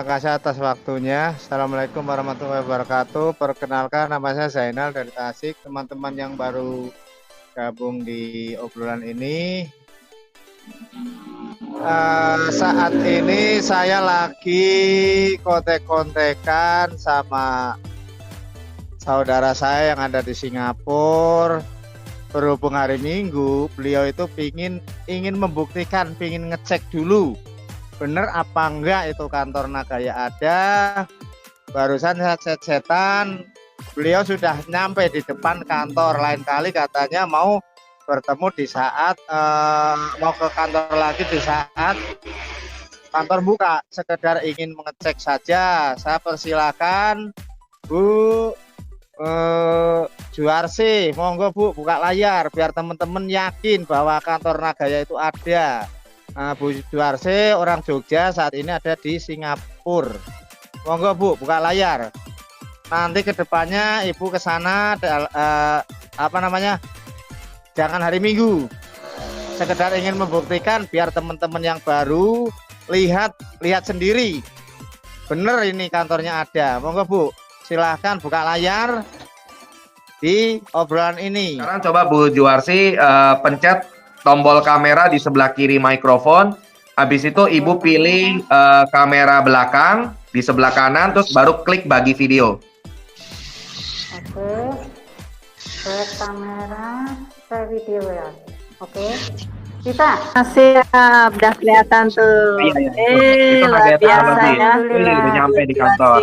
Terima kasih atas waktunya. Assalamualaikum warahmatullahi wabarakatuh. Perkenalkan, nama saya Zainal dari Tasik. Teman-teman yang baru gabung di obrolan ini, saat ini saya lagi kontek-kontekan sama saudara saya yang ada di Singapura. Berhubung hari Minggu, beliau itu ingin membuktikan, ingin ngecek dulu bener apa enggak itu kantor Nagaya ada. Barusan saya chat-chatan, beliau sudah nyampe di depan kantor. Lain kali katanya mau bertemu di saat mau ke kantor lagi di saat kantor buka. Sekedar ingin mengecek saja. Saya persilakan Bu Juarsi, monggo Bu buka layar biar teman-teman yakin bahwa kantor Nagaya itu ada. Bu Juarsi orang Jogja, saat ini ada di Singapura. Monggo Bu buka layar. Nanti kedepannya Ibu ke sana jangan hari Minggu. Sekedar ingin membuktikan biar teman-teman yang baru lihat sendiri. Bener ini kantornya ada. Monggo Bu, silahkan buka layar di obrolan ini. Sekarang coba Bu Juarsi pencet tombol kamera di sebelah kiri mikrofon. Habis itu Ibu pilih kamera belakang di sebelah kanan, terus baru klik bagi video. Oke, ke kamera, ke video ya. Oke, kita Siap, udah kelihatan tuh. Itu Luar Nagaya biasa Technology. ya. Udah nyampe di kantor.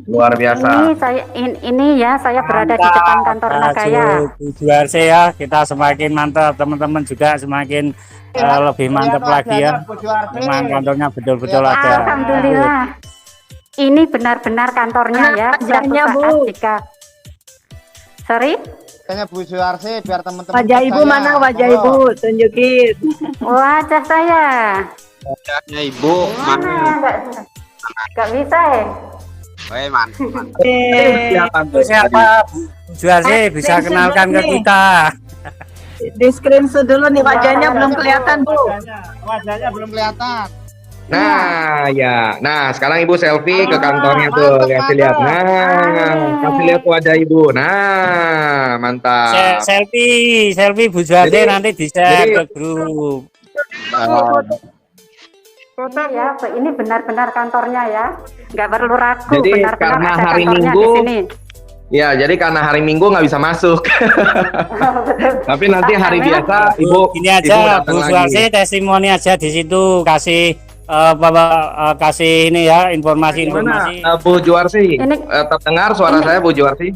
Luar biasa. ini saya berada di depan kantor Nagaya. Bu Juarsi ya, kita semakin mantap, teman-teman juga semakin lebih mantap lagi ya. Memang kantornya betul-betul ada. Alhamdulillah. Ini benar-benar kantornya ya. Wajahnya, Suatu Bu. saat jika sorry, Kayaknya Bu Juarsi biar teman-teman Wajah Ibu percaya. mana wajah Monggo. Ibu? Tunjukin. wajah saya. Wajahnya Ibu Mana nggak bisa ya? Itu siapa Bu Juarsi, bisa kenalkan ke kita. Di screenshot dulu nih wajahnya belum kelihatan Bu. Wajahnya belum kelihatan. Nah, ya. Nah, sekarang Ibu selfie ke kantornya tuh. Kasih lihat. Nah, kasih lihat wajah Ibu. Nah, mantap. Selfie Bu Juarsi nanti di-share ke grup. Ya, ini benar-benar kantornya ya. Nggak perlu ragu, Jadi, benar-benar karena ada hari kantornya Minggu, di sini. Ya, jadi karena hari Minggu nggak bisa masuk. Tapi nanti hari biasa Ibu Ini aja datang Bu Juarsi, lagi. testimoni aja di situ, kasih kasih ini ya informasi. Gimana, Bu Juarsi? Ini- Terdengar suara saya Bu Juarsi?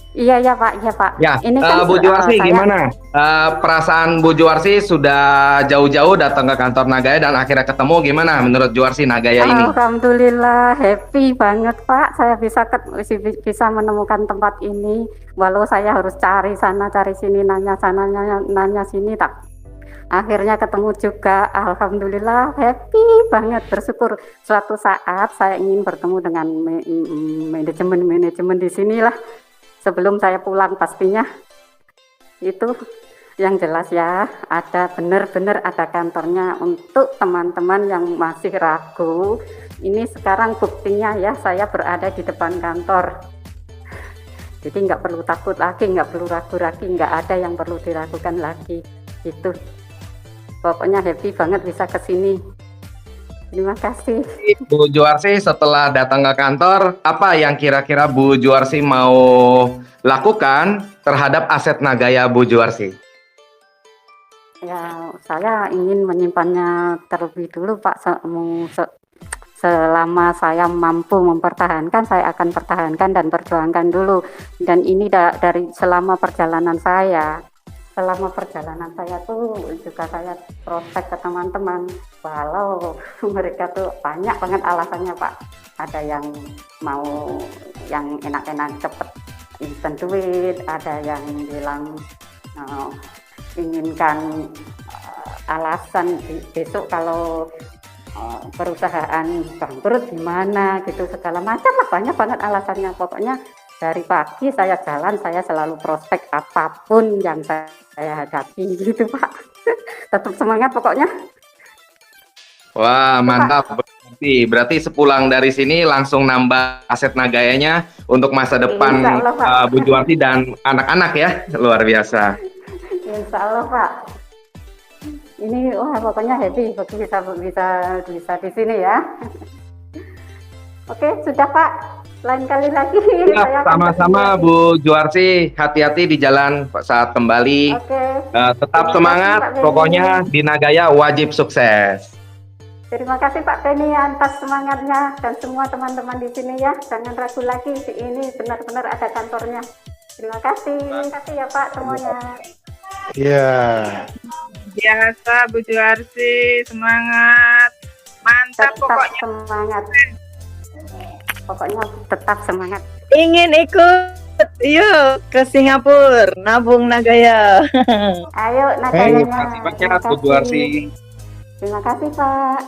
Iya ya Pak, iya Pak. Ya, Ini kan Bu Juarsi saya- gimana? Perasaan Bu Juarsi sudah jauh-jauh datang ke kantor Nagaya dan akhirnya ketemu, gimana menurut Juarsi Nagaya ini? Alhamdulillah happy banget Pak. Saya bisa menemukan tempat ini. Walau saya harus cari sana cari sini, nanya sana nanya sini, tak akhirnya ketemu juga. Alhamdulillah happy banget, bersyukur. Suatu saat saya ingin bertemu dengan manajemen di sinilah sebelum saya pulang pastinya. Itu yang jelas ya, ada benar-benar ada kantornya. Untuk teman-teman yang masih ragu, ini sekarang buktinya ya, saya berada di depan kantor. Jadi nggak perlu takut lagi, nggak perlu ragu lagi, nggak ada yang perlu diragukan lagi. Itu pokoknya happy banget bisa ke sini. Terima kasih. Bu Juarsi setelah datang ke kantor, apa yang kira-kira Bu Juarsi mau lakukan terhadap aset Nagaya Bu Juarsi? Ya, saya ingin menyimpannya terlebih dulu Pak. Selama saya mampu mempertahankan, saya akan pertahankan dan perjuangkan dulu. Dan ini dari selama perjalanan saya. Selama perjalanan saya tuh juga saya prospek ke teman-teman. Walau mereka tuh banyak banget alasannya Pak. Ada yang mau yang enak-enak cepet instant duit, ada yang bilang inginkan alasan besok kalau perusahaan bangkrut gimana gitu, segala macam lah, banyak banget alasannya. Pokoknya dari pagi saya jalan, saya selalu prospek apapun yang saya hadapi gitu Pak. Tetap semangat pokoknya. Wah, mantap. Berarti sepulang dari sini langsung nambah aset Nagayanya untuk masa depan Insya Allah, Pak. Bu Juwarti dan anak-anak ya. Luar biasa. Insya Allah Pak. Ini wah pokoknya happy bisa di sini ya. Oke sudah Pak. Lain kali lagi. Ya, sama-sama Bu Juwarti, hati-hati di jalan saat kembali. Oke. Tetap Terima semangat, kasih, Pak pokoknya di Nagaya wajib sukses. Terima kasih Pak Beni atas semangatnya dan semua teman-teman di sini ya. Jangan ragu lagi, ini benar-benar ada kantornya. Terima kasih ya Pak semuanya. Iya. Biasa Bu Juwarti, semangat. Mantap Tetap pokoknya. semangat. Pokoknya tetap semangat. Ingin ikut, yuk ke Singapura, nabung Nagaya. Ayo Terima Nagayanya. kasih banyak Bu Juwarti. Terima kasih Pak.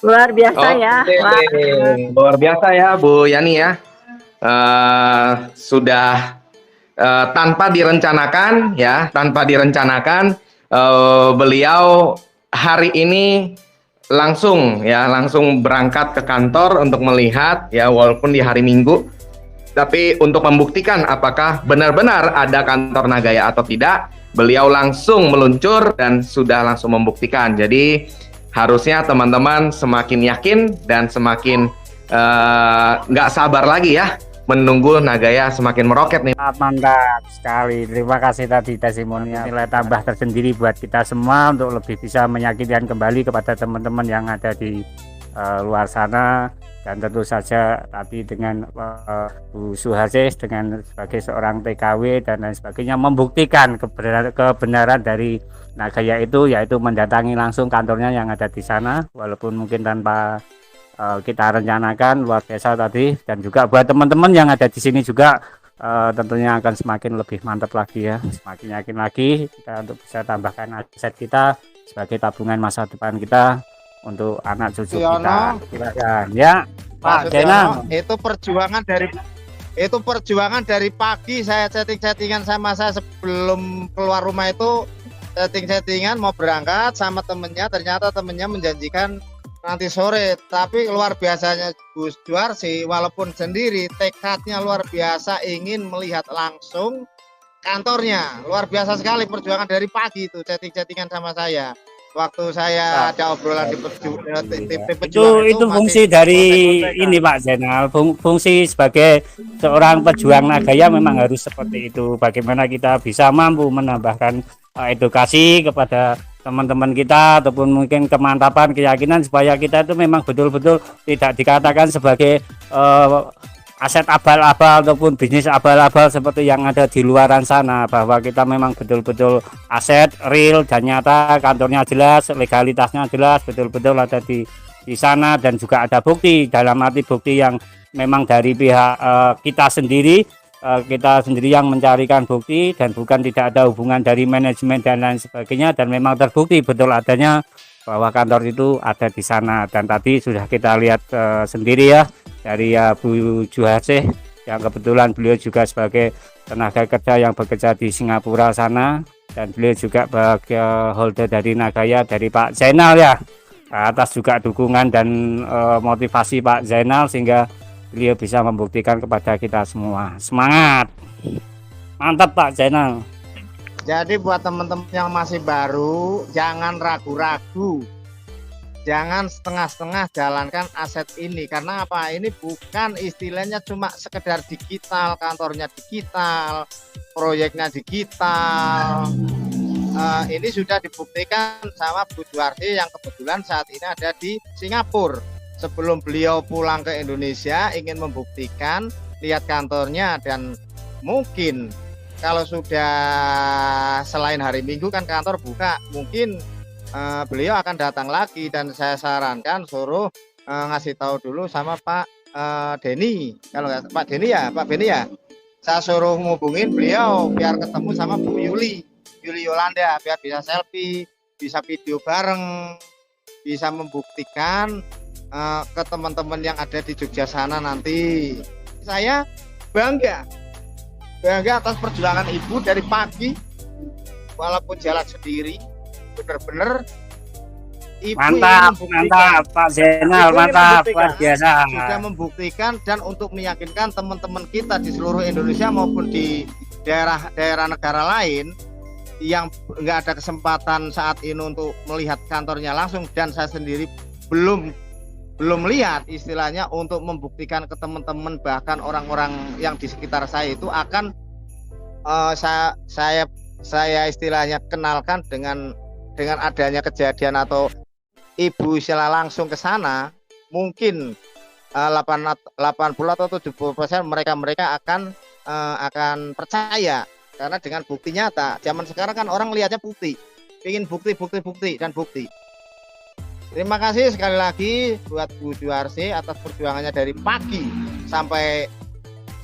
Luar biasa ya. Oke, luar biasa ya Bu Yani ya. Sudah tanpa direncanakan ya, beliau hari ini langsung berangkat ke kantor untuk melihat ya, walaupun di hari Minggu, tapi untuk membuktikan apakah benar-benar ada kantor Nagaya atau tidak, beliau langsung meluncur dan sudah langsung membuktikan. Jadi harusnya teman-teman semakin yakin dan semakin nggak sabar lagi ya menunggu Nagaya semakin meroket nih. Mantap sekali. Terima kasih tadi testimoninya. Nilai tambah tersendiri buat kita semua untuk lebih bisa meyakinkan kembali kepada teman-teman yang ada di luar sana. Dan tentu saja tadi dengan Bu Suharsis dengan sebagai seorang TKW dan lain sebagainya membuktikan kebenaran dari Nagaya itu, yaitu mendatangi langsung kantornya yang ada di sana, walaupun mungkin tanpa kita rencanakan. Luar biasa tadi. Dan juga buat teman-teman yang ada di sini juga tentunya akan semakin lebih mantap lagi ya, semakin yakin lagi kita untuk bisa tambahkan aset kita sebagai tabungan masa depan kita untuk anak cucu kita. Silakan ya Pak Zainal. Itu perjuangan dari pagi saya chatting-chattingan sama saya sebelum keluar rumah itu, chatting-chattingan mau berangkat sama temennya, ternyata temennya menjanjikan nanti sore. Tapi luar biasanya Bu Juwarti, walaupun sendiri tekadnya luar biasa, ingin melihat langsung kantornya. Luar biasa sekali perjuangan dari pagi itu, chatting-chattingan sama saya. Waktu saya ada obrolan di itu fungsi dari ini Pak Zainal, fungsi sebagai seorang pejuang Nagaya memang harus seperti itu. Bagaimana kita bisa mampu menambahkan edukasi kepada teman-teman kita ataupun mungkin kemantapan keyakinan supaya kita itu memang betul-betul tidak dikatakan sebagai aset abal-abal ataupun bisnis abal-abal seperti yang ada di luaran sana, bahwa kita memang betul-betul aset real dan nyata, kantornya jelas, legalitasnya jelas, betul-betul ada di sana, dan juga ada bukti, dalam arti bukti yang memang dari pihak kita sendiri yang mencarikan bukti, dan bukan tidak ada hubungan dari manajemen dan lain sebagainya, dan memang terbukti betul adanya bahwa kantor itu ada di sana. Dan tadi sudah kita lihat sendiri ya dari Bu Juwarti yang kebetulan beliau juga sebagai tenaga kerja yang bekerja di Singapura sana, dan beliau juga sebagai holder dari Nagaya dari Pak Zainal ya, atas juga dukungan dan motivasi Pak Zainal sehingga beliau bisa membuktikan kepada kita semua. Semangat, mantap Pak Zainal. Jadi buat teman-teman yang masih baru, jangan ragu-ragu, jangan setengah-setengah jalankan aset ini. Karena apa? Ini bukan istilahnya cuma sekedar digital, kantornya digital, proyeknya digital. Ini sudah dibuktikan sama Bu Juwarti yang kebetulan saat ini ada di Singapura. Sebelum beliau pulang ke Indonesia, ingin membuktikan, lihat kantornya, dan mungkin kalau sudah selain hari Minggu kan kantor buka, mungkin beliau akan datang lagi, dan saya sarankan suruh ngasih tahu dulu sama Pak Denny. Kalau nggak Pak Denny ya, saya suruh ngubungin beliau biar ketemu sama Bu Yuli Yolanda, biar bisa selfie, bisa video bareng, bisa membuktikan ke teman-teman yang ada di Jogja sana nanti. Saya bangga atas perjuangan ibu dari pagi, walaupun jalan sendiri, benar-benar Ibu Mantap, ingin mantap, Pak Zainal, Ibu ingin mantap, membuktikan. luar biasa. Sudah membuktikan dan untuk meyakinkan teman-teman kita di seluruh Indonesia maupun di daerah-daerah negara lain yang nggak ada kesempatan saat ini untuk melihat kantornya langsung, dan saya sendiri belum lihat istilahnya, untuk membuktikan ke teman-teman bahkan orang-orang yang di sekitar saya itu akan saya istilahnya kenalkan dengan adanya kejadian atau ibu istilah langsung ke sana, mungkin 80 atau 70% mereka akan percaya karena dengan bukti nyata. Zaman sekarang kan orang lihatnya bukti, ingin bukti dan bukti. Terima kasih sekali lagi buat Bu Juarsi atas perjuangannya dari pagi sampai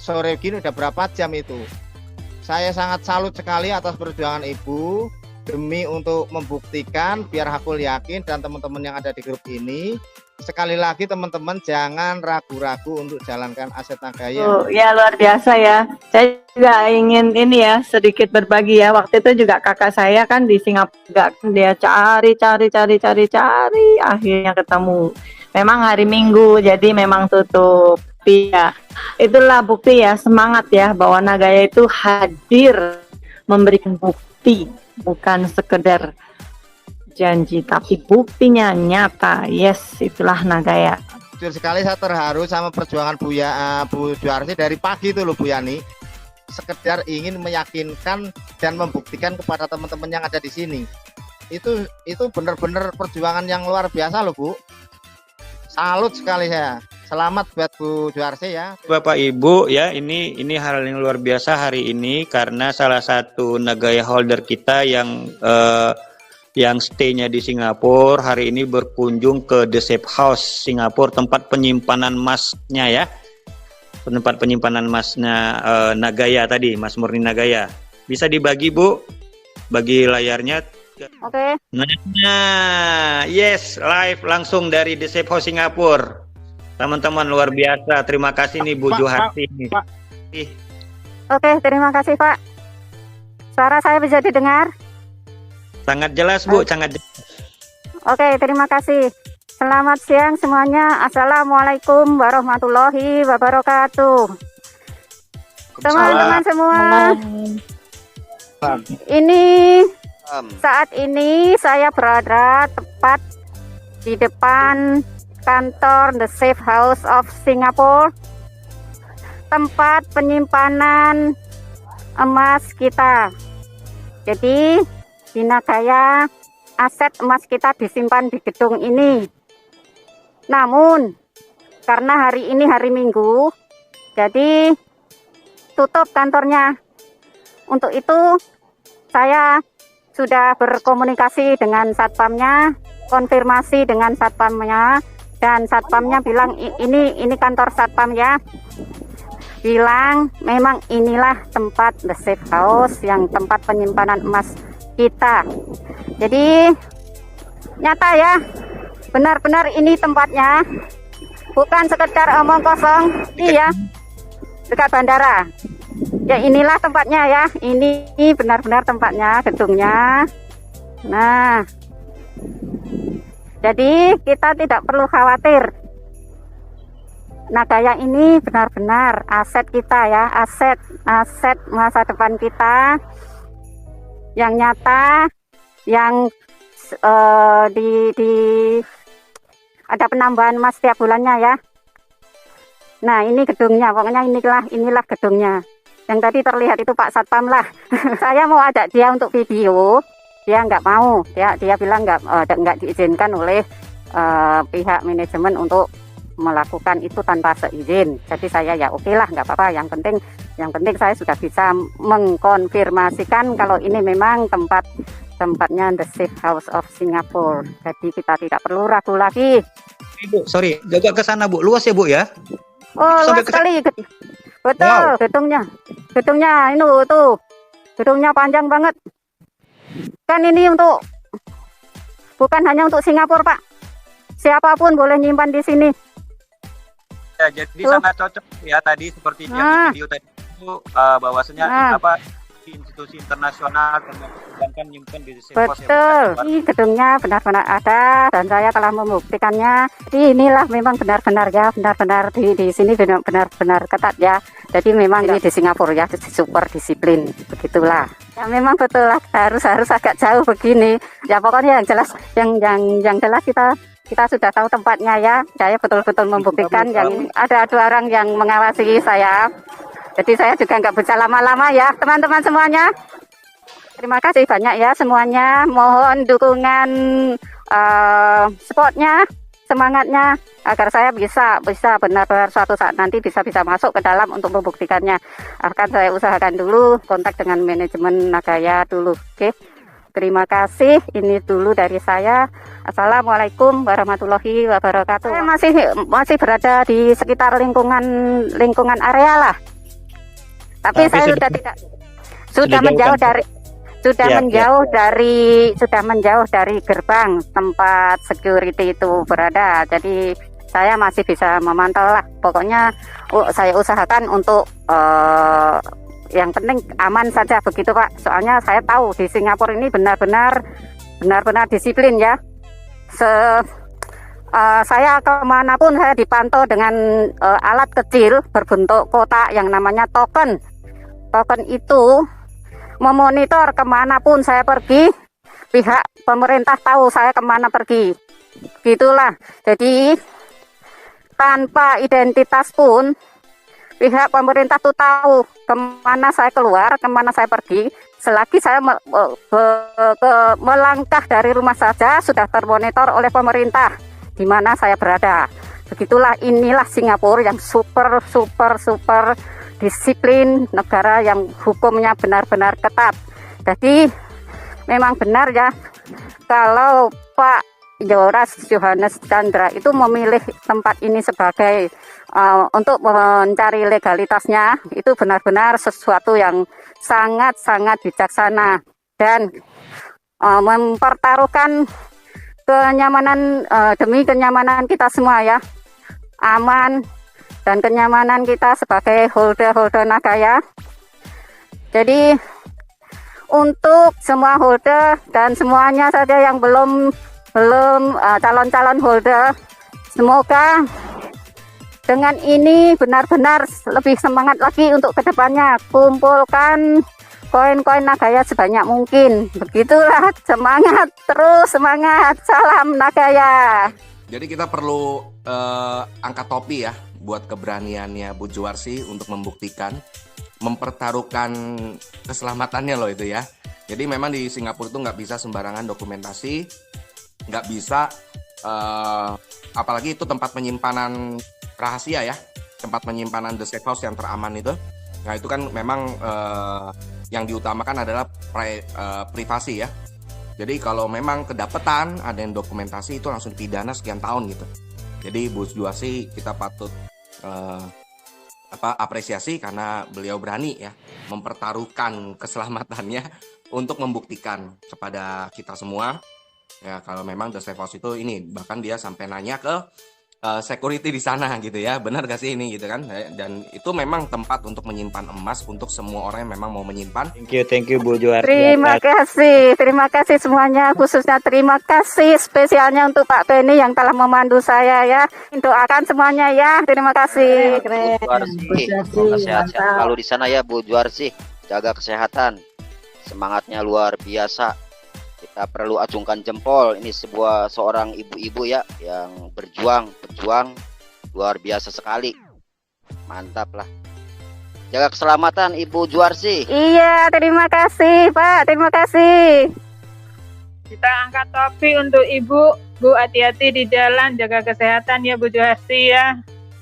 sore gini, udah berapa jam itu. Saya sangat salut sekali atas perjuangan Ibu demi untuk membuktikan biar aku yakin dan teman-teman yang ada di grup ini. Sekali lagi teman-teman jangan ragu-ragu untuk jalankan Aset Nagaya. Ya luar biasa ya. Saya juga ingin ini ya sedikit berbagi ya. Waktu itu juga kakak saya kan di Singapura, dia cari akhirnya ketemu. Memang hari Minggu jadi memang tutup. Ya, itulah bukti ya, semangat ya bahwa Nagaya itu hadir memberikan bukti, bukan sekedar janji tapi buktinya nyata. Yes, itulah Nagaya. Jujur sekali saya terharu sama perjuangan Bu Juarsi dari pagi itu loh Bu Yani. Sekedar ingin meyakinkan dan membuktikan kepada teman-teman yang ada di sini. Itu benar-benar perjuangan yang luar biasa loh Bu. Salut sekali saya. Selamat buat Bu Juarsi ya. Bapak Ibu ya, ini hal yang luar biasa hari ini karena salah satu Nagaya holder kita yang stay-nya di Singapura hari ini berkunjung ke The Safe House Singapura, tempat penyimpanan emasnya ya. Tempat penyimpanan emasnya Nagaya tadi, Mas Murni Nagaya. Bisa dibagi Bu, bagi layarnya. Oke. Nah, yes, live langsung dari The Safe House Singapura. Teman-teman luar biasa, terima kasih nih Bu Juharti. Oke, terima kasih Pak. Suara saya bisa didengar? Sangat jelas Bu, sangat jelas. Oke, terima kasih. Selamat siang semuanya. Assalamualaikum warahmatullahi wabarakatuh. Teman-teman semua, ini saat ini saya berada tepat di depan kantor The Safe House of Singapore, tempat penyimpanan emas kita. Jadi di Nagaya aset emas kita disimpan di gedung ini. Namun karena hari ini hari Minggu, jadi tutup kantornya. Untuk itu saya sudah berkomunikasi dengan satpamnya, konfirmasi dengan satpamnya, dan satpamnya bilang ini kantor satpam ya. Bilang memang inilah tempat The Safe House, yang tempat penyimpanan emas kita. Jadi nyata ya, benar-benar ini tempatnya, bukan sekedar omong kosong. Iya, dekat bandara. Ya inilah tempatnya ya, ini benar-benar tempatnya, gedungnya. Nah, jadi kita tidak perlu khawatir. Nagaya ini benar-benar aset kita ya, aset masa depan kita yang nyata, yang ada penambahan emas setiap bulannya ya. Nah ini gedungnya, pokoknya inilah gedungnya. Yang tadi terlihat itu Pak Satpam lah. Saya mau ajak dia untuk video, dia nggak mau, dia bilang nggak diizinkan oleh pihak manajemen untuk melakukan itu tanpa seizin. Jadi saya ya oke lah, nggak apa-apa. Yang penting saya sudah bisa mengkonfirmasikan kalau ini memang tempatnya The Safe House of Singapore. Jadi kita tidak perlu ragu lagi. Bu, sorry, jaga ke sana Bu, luas ya Bu ya? Oh luas sekali, betul. Wow. Gedungnya ini tuh, gedungnya panjang banget. Kan ini bukan hanya untuk Singapura Pak, siapapun boleh nyimpan di sini. Ya, jadi sangat cocok ya tadi seperti yang di video tadi itu bahwasanya institusi internasional dan nyimpen di Sefos. Betul, ini gedungnya benar-benar ada dan saya telah membuktikannya. Inilah memang benar-benar ya, benar-benar di sini benar-benar ketat ya. Jadi memang ini di Singapura ya, super disiplin, begitulah. Ya memang betul lah, harus agak jauh begini. Ya pokoknya yang jelas, yang jelas kita sudah tahu tempatnya ya. Saya betul-betul membuktikan yang ada 2 orang yang mengawasi saya. Jadi saya juga nggak bisa lama-lama ya, teman-teman semuanya. Terima kasih banyak ya semuanya. Mohon dukungan supportnya, semangatnya agar saya bisa benar-benar suatu saat nanti bisa masuk ke dalam untuk membuktikannya. Akan saya usahakan dulu kontak dengan manajemen Nagaya dulu. Oke. Terima kasih. Ini dulu dari saya. Assalamualaikum warahmatullahi wabarakatuh. Saya masih berada di sekitar lingkungan area lah. Tapi saya sudah menjauh dari gerbang tempat security itu berada. Jadi saya masih bisa memantau lah. Pokoknya saya usahakan untuk yang penting aman saja begitu Pak. Soalnya saya tahu di Singapura ini benar-benar disiplin ya. Saya kemanapun saya dipantau dengan alat kecil berbentuk kotak yang namanya token. Token itu memonitor kemanapun saya pergi, pihak pemerintah tahu saya kemana pergi. Gitulah. Jadi tanpa identitas pun pihak pemerintah tuh tahu kemana saya keluar, kemana saya pergi. Selagi saya melangkah dari rumah saja sudah termonitor oleh pemerintah di mana saya berada. Begitulah, inilah Singapura yang super disiplin, negara yang hukumnya benar-benar ketat. Jadi memang benar ya kalau Pak Johannes Chandra itu memilih tempat ini sebagai untuk mencari legalitasnya, itu benar-benar sesuatu yang sangat bijaksana dan mempertaruhkan kenyamanan demi kenyamanan kita semua ya, aman dan kenyamanan kita sebagai holder Nagaya. Jadi untuk semua holder dan semuanya saja yang belum calon-calon holder, semoga dengan ini benar-benar lebih semangat lagi untuk kedepannya, kumpulkan koin-koin Nagaya sebanyak mungkin. Begitulah, semangat terus, semangat, salam Nagaya. Jadi kita perlu angkat topi ya buat keberaniannya Bu Juwarsi untuk membuktikan, mempertaruhkan keselamatannya loh itu ya. Jadi memang di Singapura itu nggak bisa sembarangan dokumentasi, nggak bisa, apalagi itu tempat penyimpanan rahasia ya, tempat penyimpanan the safe house yang teraman itu. Nah itu kan memang yang diutamakan adalah privasi ya. Jadi kalau memang kedapetan ada yang dokumentasi itu langsung pidana sekian tahun gitu. Jadi Bu Juwarsi kita patut apresiasi karena beliau berani ya mempertaruhkan keselamatannya untuk membuktikan kepada kita semua ya kalau memang the safe house itu ini, bahkan dia sampai nanya ke security di sana gitu ya, benar gak sih ini gitu kan, dan itu memang tempat untuk menyimpan emas untuk semua orang yang memang mau menyimpan. Thank you Bu Juwarsi. Terima kasih semuanya, khususnya terima kasih spesialnya untuk Pak Benny yang telah memandu saya ya. Doakan semuanya ya, terima kasih. Bu Juwarsi, semoga sehat-sehat selalu di sana ya Bu Juwarsi, jaga kesehatan, semangatnya luar biasa. Kita perlu acungkan jempol, ini seorang ibu-ibu ya yang berjuang luar biasa sekali, mantap lah. Jaga keselamatan Ibu Juwarsi. Iya, terima kasih Pak, terima kasih. Kita angkat topi untuk Ibu. Bu, hati-hati di jalan, jaga kesehatan ya Bu Juwarsi ya.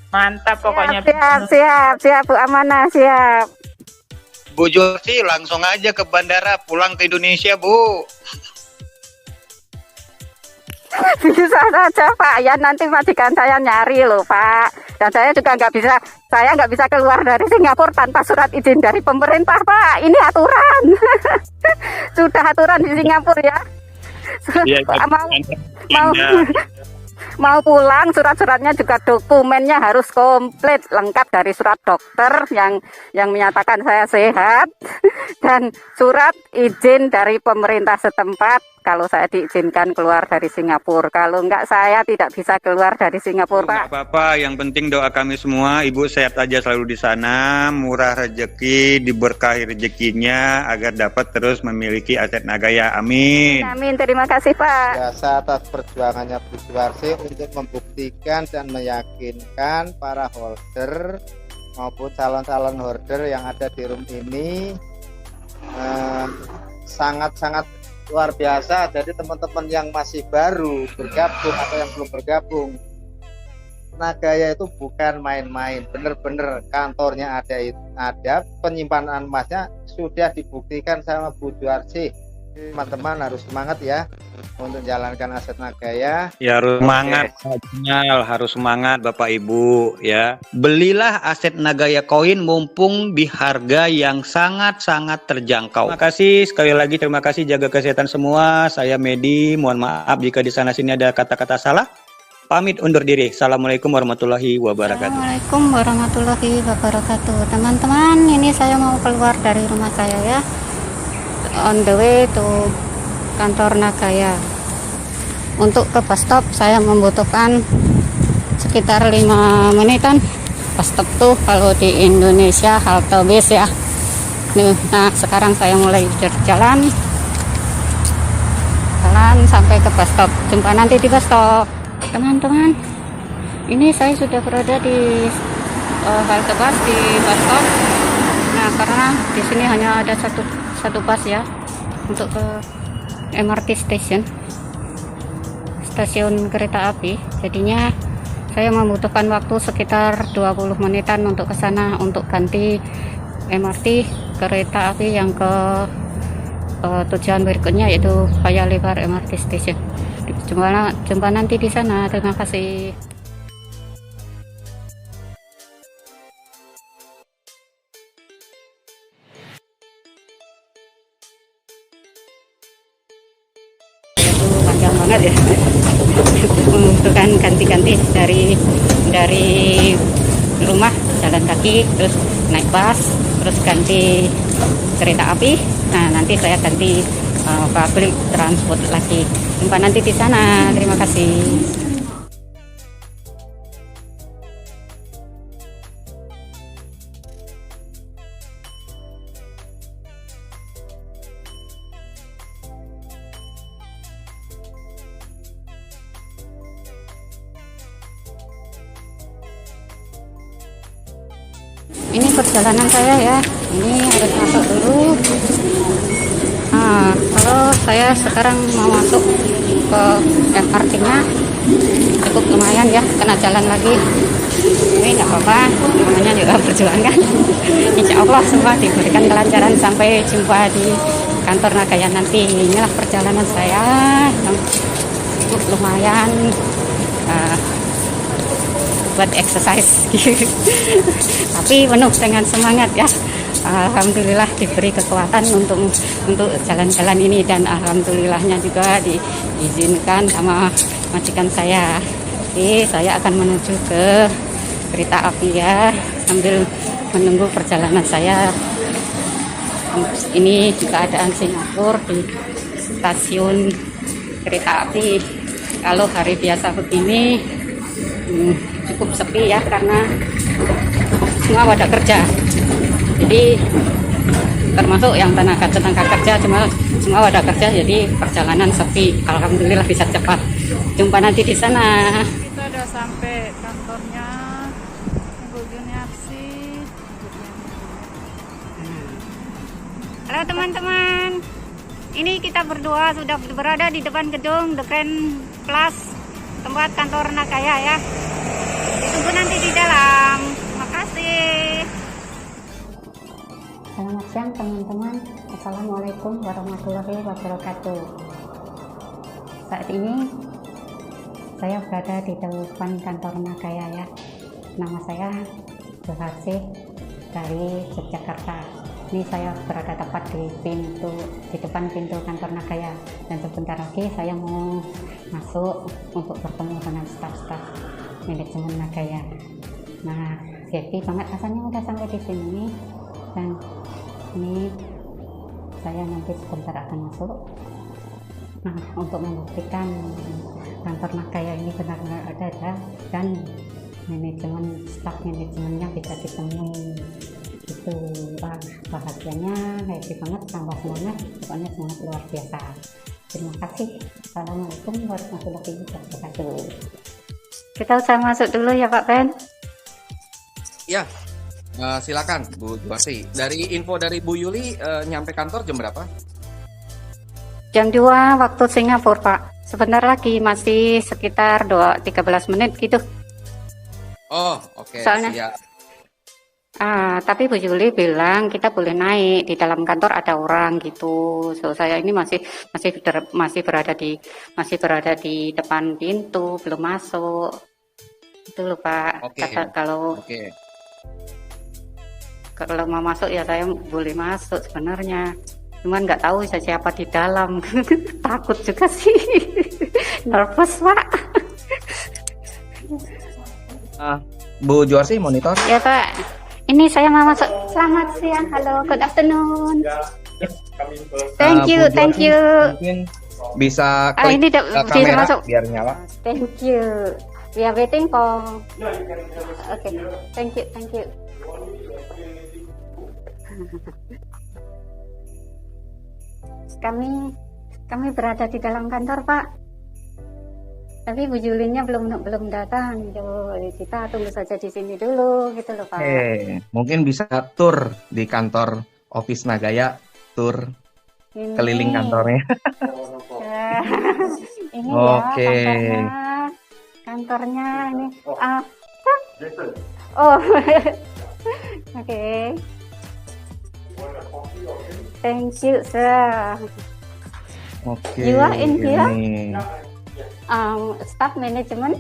Mantap pokoknya. Siap Bu Amanah, siap. Bu Juwarsi langsung aja ke bandara, pulang ke Indonesia Bu. Bisa saja Pak ya, nanti majikan saya nyari loh Pak, dan saya juga nggak bisa keluar dari Singapura tanpa surat izin dari pemerintah Pak, ini aturan. Sudah aturan di Singapura ya. Iya, mau pulang, surat-suratnya juga dokumennya harus komplit, lengkap dari surat dokter yang menyatakan saya sehat dan surat izin dari pemerintah setempat kalau saya diizinkan keluar dari Singapura. Kalau enggak, saya tidak bisa keluar dari Singapura, Pak. Enggak apa-apa, yang penting doa kami semua, Ibu sehat aja selalu di sana, murah rezeki, diberkahi rezekinya agar dapat terus memiliki aset Nagaya. Amin. Amin, terima kasih, Pak. Biasa atas perjuangannya Bu Juwarsi untuk membuktikan dan meyakinkan para holder maupun calon-calon holder yang ada di room ini sangat-sangat luar biasa. Jadi teman-teman yang masih baru bergabung atau yang belum bergabung, Nagaya itu bukan main-main, bener-bener kantornya ada, penyimpanan emasnya sudah dibuktikan sama Bu Juwarsi. Teman-teman harus semangat ya untuk jalankan aset Nagaya. Ya harus semangat, harus semangat Bapak Ibu ya. Belilah aset Nagaya Koin mumpung di harga yang sangat-sangat terjangkau. Terima kasih sekali lagi, terima kasih, jaga kesehatan semua. Saya Medi, mohon maaf jika di sana sini ada kata-kata salah. Pamit undur diri. Assalamualaikum warahmatullahi wabarakatuh. Assalamualaikum warahmatullahi wabarakatuh. Teman-teman, ini saya mau keluar dari rumah saya ya. On the way to kantor Nagaya. Untuk ke bus stop saya membutuhkan sekitar 5 menitan. Bus stop tuh kalau di Indonesia halte bis ya. Nah, sekarang saya mulai jalan sampai ke bus stop. Jumpa nanti di bus stop. Teman-teman, ini saya sudah berada di halte bus di bus stop. Nah, karena di sini hanya ada satu bus ya untuk ke MRT stasiun kereta api, jadinya saya membutuhkan waktu sekitar 20 menitan untuk ke sana untuk ganti MRT kereta api yang ke tujuan berikutnya yaitu Paya Lebar MRT Station. Jumpa nanti di sana. Terima kasih. Panjang banget ya. Membutuhkan ganti-ganti dari rumah jalan kaki, terus naik bus, terus ganti kereta api. Nah, nanti saya ganti public transport lagi. Jumpa nanti di sana. Terima kasih. Ini perjalanan saya ya. Ini harus masuk dulu. Nah, kalau saya sekarang mau masuk ke MRT-nya cukup lumayan ya, kena jalan lagi. Ini nggak apa-apa, namanya juga perjuangan. Insya Allah semua diberikan kelancaran sampai jumpa di kantor Nagaya nanti. Inilah perjalanan saya yang cukup lumayan buat exercise. Tapi penuh dengan semangat ya. Alhamdulillah diberi kekuatan untuk jalan-jalan ini, dan alhamdulillahnya juga diizinkan sama majikan saya. Jadi saya akan menuju ke kereta api ya, sambil menunggu perjalanan saya. Ini keadaan Singapura di stasiun kereta api. Kalau hari biasa begini cukup sepi ya, karena semua pada kerja. Jadi termasuk yang tenaga kerja, semua pada kerja, jadi perjalanan sepi. Alhamdulillah bisa cepat. Jumpa nanti di sana. Kita udah sampai kantornya Bu Juniarsi. Halo teman-teman, ini kita berdua sudah berada di depan gedung The Grand Place, tempat kantor Nagaya ya. Tunggu nanti di dalam. Makasih. Selamat siang teman-teman. Assalamualaikum warahmatullahi wabarakatuh. Saat ini saya berada di depan kantor Nagaya ya. Nama saya Juharsi dari Yogyakarta. Ini saya berada tepat di depan pintu kantor Nagaya, dan sebentar lagi saya mau masuk untuk bertemu dengan staf-staf manajemen Nagaya. Nah, happy banget rasanya udah sampai di sini, dan ini saya nanti sebentar akan masuk. Nah, untuk membuktikan kantor Nagaya ini benar-benar ada dan manajemen, staf manajemennya bisa ditemui. Itu bahagianya, happy banget, tambah semangat, pokoknya semangat luar biasa. Terima kasih. Assalamualaikum warahmatullahi wabarakatuh. Kita usah masuk dulu ya Pak Ben. Ya, silakan Bu Juwarsi. Dari info dari Bu Yuli, nyampe kantor jam berapa? Jam 2 waktu Singapura Pak. Sebentar lagi, masih sekitar 13 menit gitu. Oh, oke. Soalnya Siap. tapi Bu Yuli bilang kita boleh naik, di dalam kantor ada orang gitu. So saya ini masih berada di depan pintu, belum masuk. Itu loh Pak. Oke. Kalau mau masuk ya saya boleh masuk sebenarnya. Cuman nggak tahu siapa di dalam. Takut juga sih. Nervous Pak. Bu Juwarsi monitor. Ya Pak. Ini saya mau masuk. Selamat siang. Halo, good afternoon. Thank you. Mungkin bisa klik ini ke bisa kamera masuk. biar nyala. Thank you. We are waiting for. Okay. Thank you. Kami berada di dalam kantor Pak. Tapi Bu Julinya belum datang. Kita tunggu saja di sini dulu gitu loh Pak. Mungkin bisa tur di kantor Office Nagaya, tur keliling kantornya. Ini Oke. ya kantornya ini. Oh. Oke. Thank you, sir. Oke. You are in here? Ini. Staff management.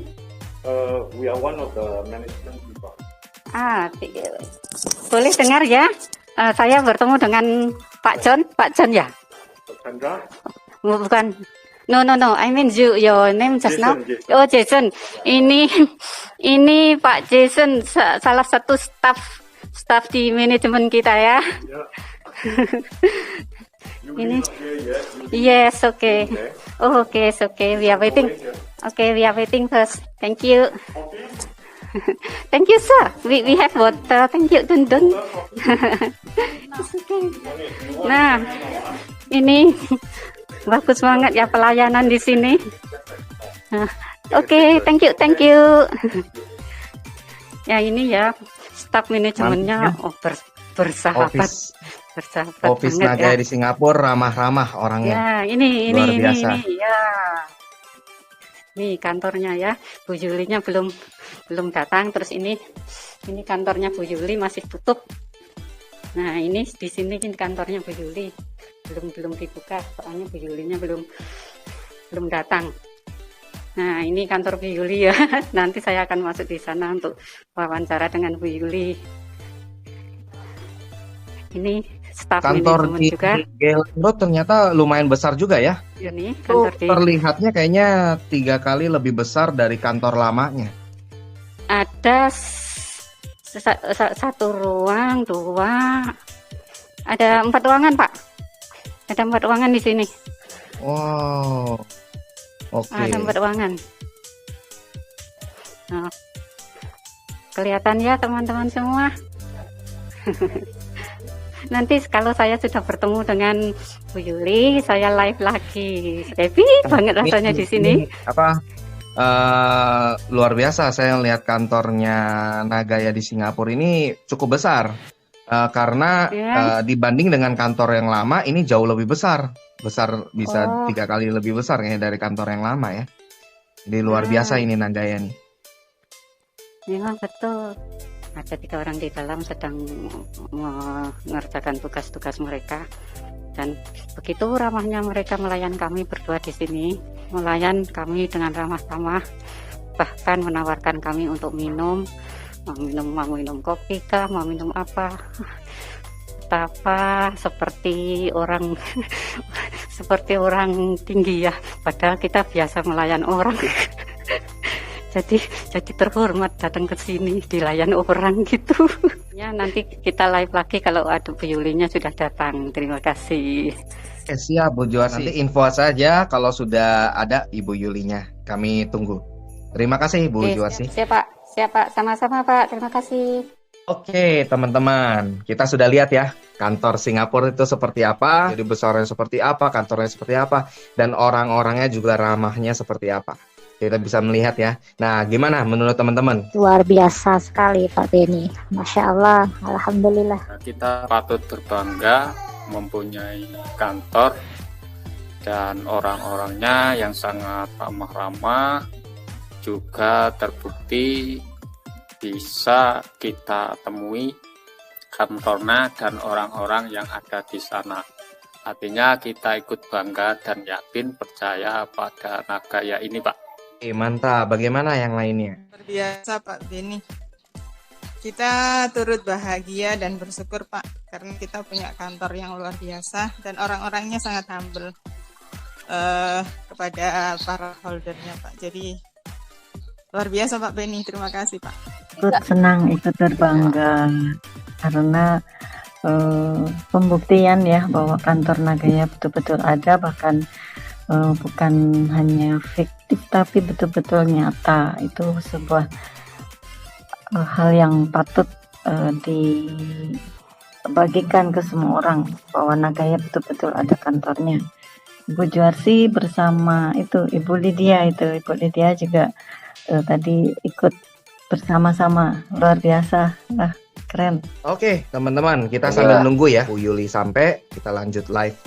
We are one of the management people. Boleh dengar ya? Saya bertemu dengan Pak John ya? Sandra? Bukan. No. I mean your name just now. Jason. Oh, Jason. Ini Pak Jason, salah satu staff di manajemen kita ya. Ini. Yes, okay. Oh, okay, it's okay. We are waiting. Okay, we are waiting first. Thank you. Thank you, sir. We have water. Thank you, Dun. It's okay. Nah, ini bagus banget ya pelayanan di sini. Oke, thank you. Ya ini ya staf manajemennya bersahabat. Office Nagaya ya. di Singapura ramah-ramah orangnya. Ya, ini biasa. ya. Nih kantornya ya. Bu Yulinya belum datang, terus ini kantornya Bu Yuli masih tutup. Nah, ini di sini kantornya Bu Yuli. Belum dibuka, soalnya Bu Yulinya belum datang. Nah, ini kantor Bu Yuli ya. Nanti saya akan masuk di sana untuk wawancara dengan Bu Yuli. Ini staf Kantor di juga. Gelindo ternyata lumayan besar juga ya. Ini kantor di Terlihatnya kayaknya 3 kali lebih besar dari kantor lamanya. ada satu ruang, 2, ada 4 ruangan Pak. Ada 4 ruangan di sini. Wow. Oke. Ada 4 ruangan. Nah, kelihatan ya teman-teman semua. Nanti kalau saya sudah bertemu dengan Bu Yuli, saya live lagi. Happy banget rasanya di sini. Luar biasa saya lihat kantornya Nagaya di Singapura ini cukup besar. Karena dibanding dengan kantor yang lama ini jauh lebih besar. Bisa 3 kali lebih besar ya dari kantor yang lama ya. Jadi luar biasa ini Nagaya nih. Memang betul. Ada 3 orang di dalam sedang mengerjakan tugas-tugas mereka, dan begitu ramahnya mereka melayan kami berdua di sini, melayan kami dengan ramah tamah, bahkan menawarkan kami untuk minum, mau minum kopi kah, mau minum apa. betapa seperti orang seperti orang tinggi ya, padahal kita biasa melayan orang. jadi terhormat datang ke sini dilayan orang gitu. Ya nanti kita live lagi kalau ada Bu Yulinya sudah datang. Terima kasih. Siap Bu Juarsi. Nanti info saja kalau sudah ada Ibu Yulinya. Kami tunggu. Terima kasih Bu Juarsi. Siap Pak, sama-sama Pak. Terima kasih. Oke teman-teman, kita sudah lihat ya kantor Singapura itu seperti apa, jadi besarnya seperti apa, kantornya seperti apa, dan orang-orangnya juga ramahnya seperti apa. Kita bisa melihat ya. Nah, gimana menurut teman-teman? Luar biasa sekali Pak Beni. Masya Allah, Alhamdulillah. Kita patut berbangga mempunyai kantor dan orang-orangnya yang sangat ramah-ramah, juga terbukti bisa kita temui kantornya dan orang-orang yang ada di sana. Artinya kita ikut bangga dan yakin percaya pada Nagaya ini Pak. Mantap, bagaimana yang lainnya? Luar biasa Pak Beni. Kita turut bahagia dan bersyukur Pak, karena kita punya kantor yang luar biasa dan orang-orangnya sangat humble kepada para holdernya Pak. Jadi luar biasa Pak Beni, terima kasih Pak. Ikut senang, ikut berbangga karena pembuktian ya bahwa kantor Nagaya betul-betul ada, bahkan bukan hanya fiktif tapi betul-betul nyata. Itu sebuah hal yang patut dibagikan ke semua orang bahwa Nagaya betul-betul ada kantornya. Ibu Juarsi bersama itu Ibu Lydia juga tadi ikut bersama-sama, luar biasa, keren. Oke teman-teman, kita sambil nunggu ya Bu Yuli sampai, kita lanjut live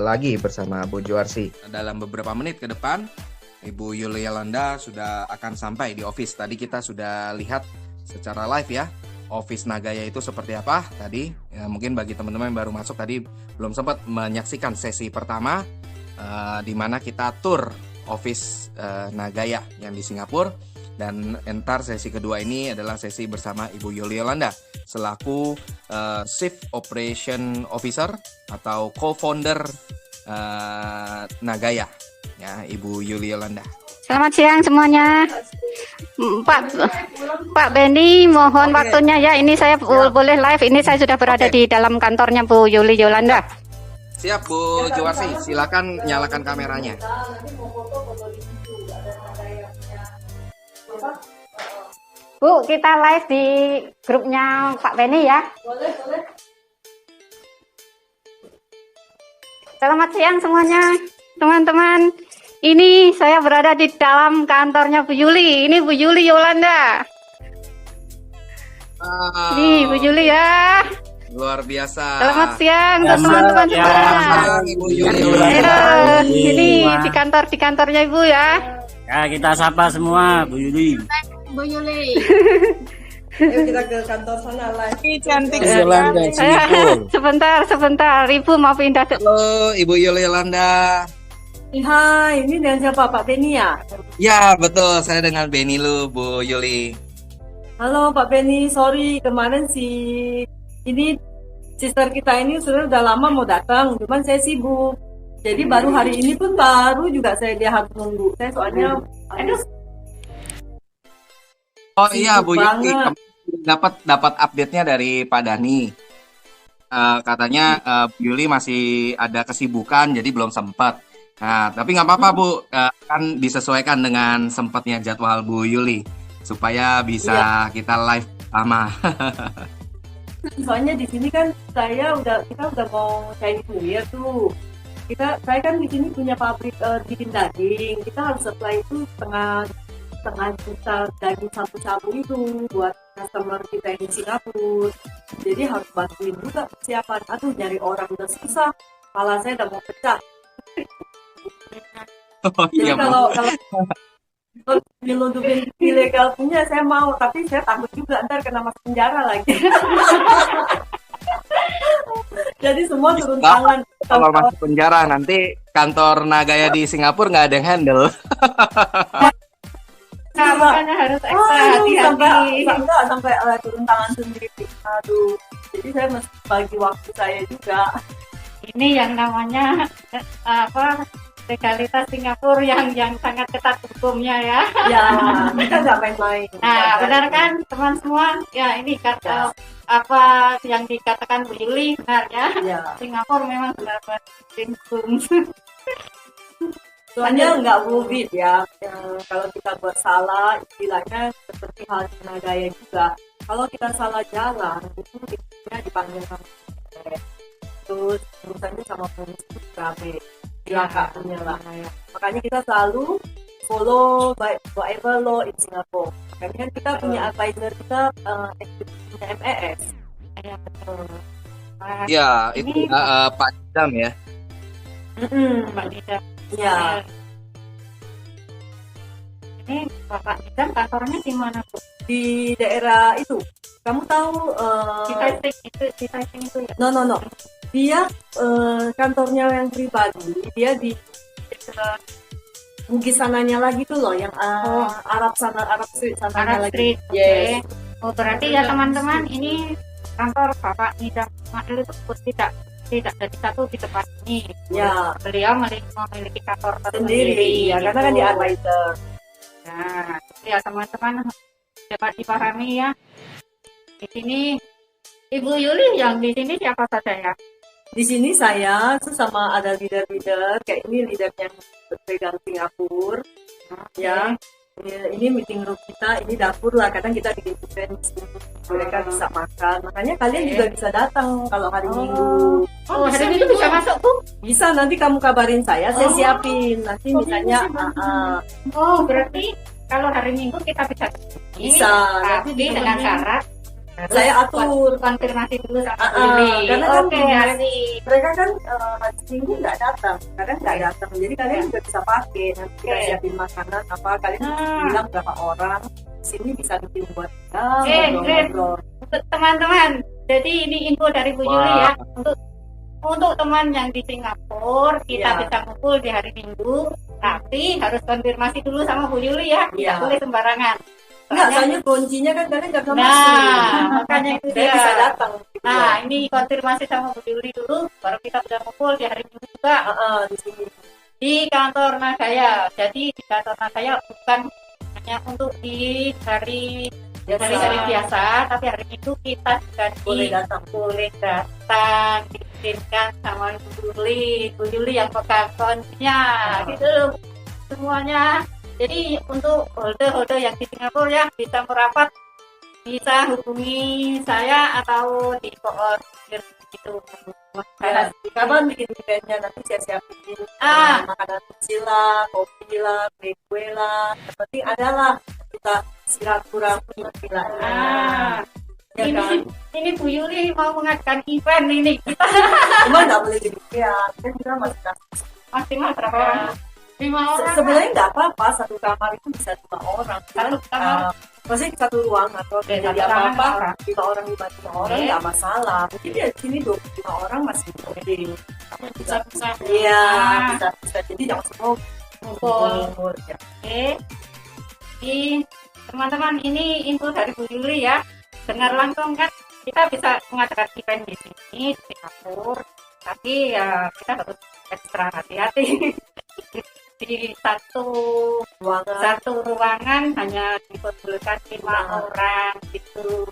lagi bersama Bu Juarsi. Dalam beberapa menit ke depan Ibu Yuli Yolanda sudah akan sampai di office. Tadi kita sudah lihat secara live ya office Nagaya itu seperti apa tadi ya. Mungkin bagi teman-teman yang baru masuk tadi belum sempat menyaksikan sesi pertama di mana kita tour office Nagaya yang di Singapura. Dan entar sesi kedua ini adalah sesi bersama Ibu Yuli Yolanda selaku Chief Operation Officer atau co-founder Nagaya ya, Ibu Yuli Yolanda. Selamat siang semuanya. Pak Beni, mohon waktunya ya. Ini saya boleh live. Ini saya sudah berada di dalam kantornya Bu Yuli Yolanda. Siap Bu Juarsi, silakan nyalakan kameranya. Bu, kita live di grupnya Pak Beni ya. Boleh. Selamat siang semuanya, teman-teman. Ini saya berada di dalam kantornya Bu Yuli. Ini Bu Yuli Yolanda. Ini Bu Yuli ya. Luar biasa. Selamat siang teman-teman semua. Ibu Yuli Yolanda. Ini di kantornya Ibu ya. Ya, kita sapa semua Bu Yuli. Bu Yuli. Yuk kita ke kantor sana lagi. Cantik Yolanda, Sebentar, Ibu mau pindah. Halo Ibu Yuli Yolanda. Hai, ini dengan siapa Pak Beni ya? Ya betul, saya dengan Beni lu Bu Yuli. Halo Pak Beni, sorry kemarin ini sister kita ini sudah lama mau datang, cuman saya sibuk. Jadi baru hari ini pun juga dia harus nunggu. Saya soalnya Oh iya Bu Yuli, dapat update-nya dari Pak Dani. Katanya Bu Yuli masih ada kesibukan jadi belum sempat. Nah, tapi nggak apa-apa Bu, kan disesuaikan dengan sempatnya jadwal Bu Yuli supaya bisa kita live sama. soalnya di sini kan kita udah mau Chinese New Year tuh. Saya kan di sini punya pabrik bikin daging. Kita harus supply itu setengah juta daging sabu-sabu itu buat customer kita yang di Singapura. Jadi harus bantuin juga persiapan. Aduh, nyari orang udah susah. Kepala saya udah mau pecah. Oh, jadi iya, kalau nyelundupin ilegal punya saya mau, tapi saya takut juga ntar kena masuk penjara lagi. Jadi semua turun tangan. Kalau masuk penjara nanti kantor Nagaya di Singapura nggak ada yang handle. Nah, makanya harus ekstra hati-hati. Sampai turun tangan sendiri. Aduh. Jadi saya mesti bagi waktu saya juga. Ini yang namanya legalitas Singapura yang sangat ketat hukumnya ya. Ya, kita nggak main-main. Nah, benar kan teman semua? Ya, ini kata apa yang dikatakan Bu Yuli benar ya. Singapura memang benar-benar hukum. Soalnya nggak worth it ya. Kalau kita buat salah, istilahnya seperti halnya Nagaya juga. Kalau kita salah jalan, itu kita dipanggil sama terus urusannya sama polisi rame, silakannya lah. Makanya kita selalu follow by whatever law in Singapore. Makanya kita punya advisor kita punya MES. Ya betul. Ya, itu Pak Didam ya. Pak Didam. Ya. Ini Bapak Didam kantornya di mana Bu? Di daerah itu. Kamu tahu Citaicing itu ya? No. Dia kantornya yang pribadi, dia di Bugis sananya lagi tuh loh, yang Arab Street sananya lagi. Yes. Oh, berarti ya teman-teman, ini kantor Bapak Nidam Ismail itu tidak jadi satu di tempat ini. Ya. Beliau memiliki kantor sendiri, ya, karena kan di advisor. Nah, ya teman-teman dapat dipahami ya. Di sini Ibu Yuli yang di sini siapa saja ya? Di sini saya tuh sama ada leader-leader, kayak ini leader yang berpegang Singapura, ya. Ini meeting room kita, ini dapur lah. Kadang kita bikin event, mereka bisa makan. Makanya kalian juga bisa datang kalau hari Minggu. Oh, hari Minggu bisa masuk Bu? Bisa, nanti kamu kabarin saya siapin. Nanti misalnya, oh berarti kalau hari Minggu kita bisa nanti dengan syarat saya atur konfirmasi dulu sama Yuli. Karena kan mereka kan hari Minggu nggak datang, kadang nggak datang. Jadi kalian juga bisa pakai. Nanti kita siapin makanan apa, kalian bilang berapa orang. Sini bisa bikin buat ngobrol-ngobrol. Untuk teman-teman, jadi ini info dari Bu Yuli ya. Untuk teman yang di Singapura, kita bisa ngumpul di hari Minggu, tapi harus konfirmasi dulu sama Bu Yuli ya. Tidak boleh sembarangan. Enggak, soalnya kuncinya kan kalian nggak bisa masuk. Makanya itu dia bisa datang. Nah, ini konfirmasi sama Bu Yuli dulu, baru kita udah ngumpul di hari Minggu juga. Di sini. Di kantor Nagaya. Jadi di kantor Nagaya bukan hanya untuk di hari biasa, tapi hari Minggu kita juga boleh datang, diizinkan sama Bu Yuli yang pegang kuncinya, gitu semuanya. Jadi untuk holder yang di Singapura ya bisa merapat, bisa hubungi saya atau di koordinir gitu. Kapan bikin eventnya, nanti saya siapin makanan kecil lah, kopi lah, kue lah, yang penting adalah kita silaturahmi lah. Ini Bu Yuli mau mengadakan event ini kita. Cuma nggak boleh demikian, kita maksimal berapa orang? 5 orang. Sebenarnya nggak apa-apa, satu kamar itu bisa 5 orang. Satu kamar. Maksudnya satu ruang atau jadi apa-apa 5 orang nggak masalah. Mungkin ya di sini 25 orang masih oke. Bisa. Iya, bisa. Jadi jangan semua ngumpul. Oke. Teman-teman, ini info dari Bu Yuli ya. Dengar langsung kan, kita bisa mengadakan event di sini di Singapura. Tapi ya kita harus ekstra hati-hati. Di satu ruangan hanya diperbolehkan 5 orang gitu.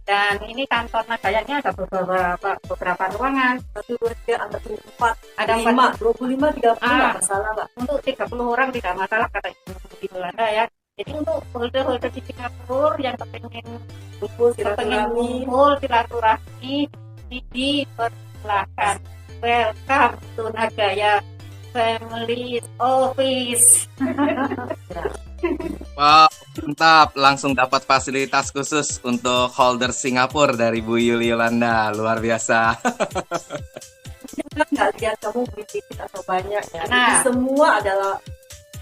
Dan ini kantor Nagayanya ada beberapa ruangan. 1, 2, 3, ada 4, ada 5, 25, 30 nggak masalah Pak. Untuk 30 orang tidak masalah kata di Belanda ya. Jadi untuk holder di Singapura yang pengen ngumpul silaturahmi dipersilakan. Welcome to Nagaya Family Office. Wow, mantap. Langsung dapat fasilitas khusus untuk holder Singapura dari Bu Yuli Yolanda. Luar biasa. Kita nggak lihat kamu beli tiket atau banyak ya. Nah, semua adalah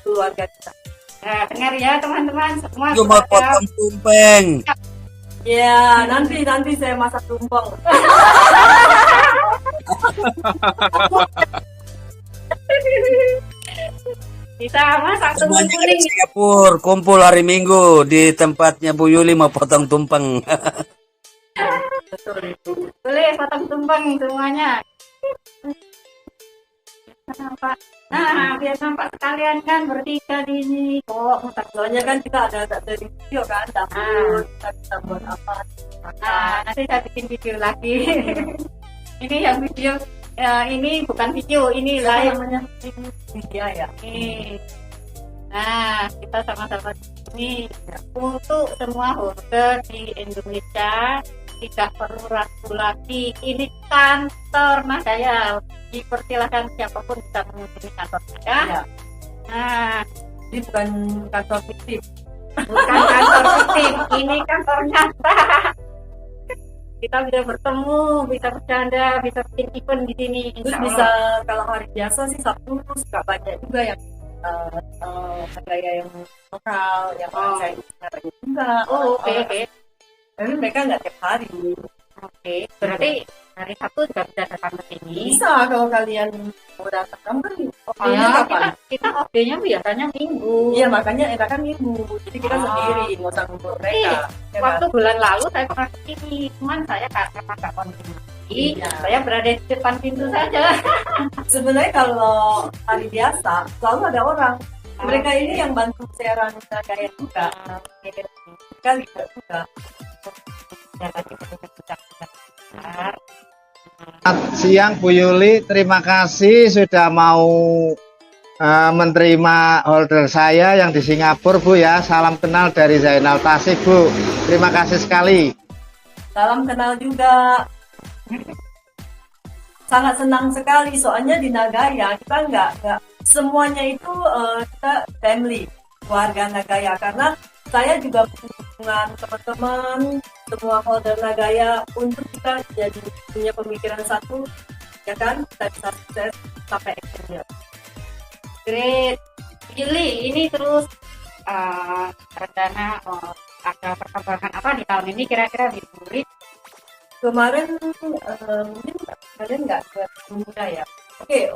keluarga kita. Nah, dengar ya teman-teman, semua cuma potong tumpeng. Ya, nanti saya masak tumpeng. Bisa masak tumpeng Semuanya kuning. di Singapura kumpul hari Minggu di tempatnya Bu Yuli mau potong tumpeng. betul itu. Boleh potong tumpeng semuanya. Nampak. Nah, biar nampak sekalian kan bertiga di sini. Oh, soalnya kan kita ada dari video kan, dapur, kita buat apa. Nah, nanti saya bikin video lagi. Ini yang video, ini bukan video, ini live. Namanya video ya. Nih. Nah, kita sama-sama di sini untuk semua holder di Indonesia. Tidak perlu ragu lagi, ini kantor Nagaya. Dipersilakan siapapun bisa mengunjungi kantor saya. Ya. Nah, ini bukan kantor fiktif. Bukan kantor fiktif, ini kantor nyata. Kita bisa bertemu, bisa bercanda, bisa bikin event di sini. Terus bisa kalau hari biasa sih Sabtu suka banyak juga yang Nagaya yang lokal, yang saya juga. Oh, oke. Tapi mereka nggak tiap hari. Oke, berarti hari Sabtu juga bisa datang ke sini. Bisa kalau kalian mau datang. Kamu kan ya, kapan? Kita off-day-nya biasanya Minggu. Iya, makanya enakan Minggu. Jadi kita sendiri, nggak usah ngumpul mereka. Waktu bulan lalu saya pernah ke sini, cuman saya karena nggak konfirmasi, saya berada di depan pintu saja. Sebenarnya kalau hari biasa selalu ada orang. Mereka ini yang bantu siaran Nagaya juga. Mereka lihat juga. Selamat siang Bu Yuli, terima kasih sudah mau menerima holder saya yang di Singapura Bu ya. Salam kenal dari Zainal Tasik Bu, terima kasih sekali. Salam kenal juga. Sangat senang sekali soalnya di Nagaya kita nggak semuanya itu kita family, keluarga Nagaya, karena saya juga dengan teman-teman semua holder Nagaya untuk kita jadi punya pemikiran satu, ya kan, kita bisa sukses sampai akhirnya. Great, Yuli, ini terus rencana ada perkembangan apa di tahun ini kira-kira di Murid? Kemarin mungkin kalian nggak muda ya. Oke,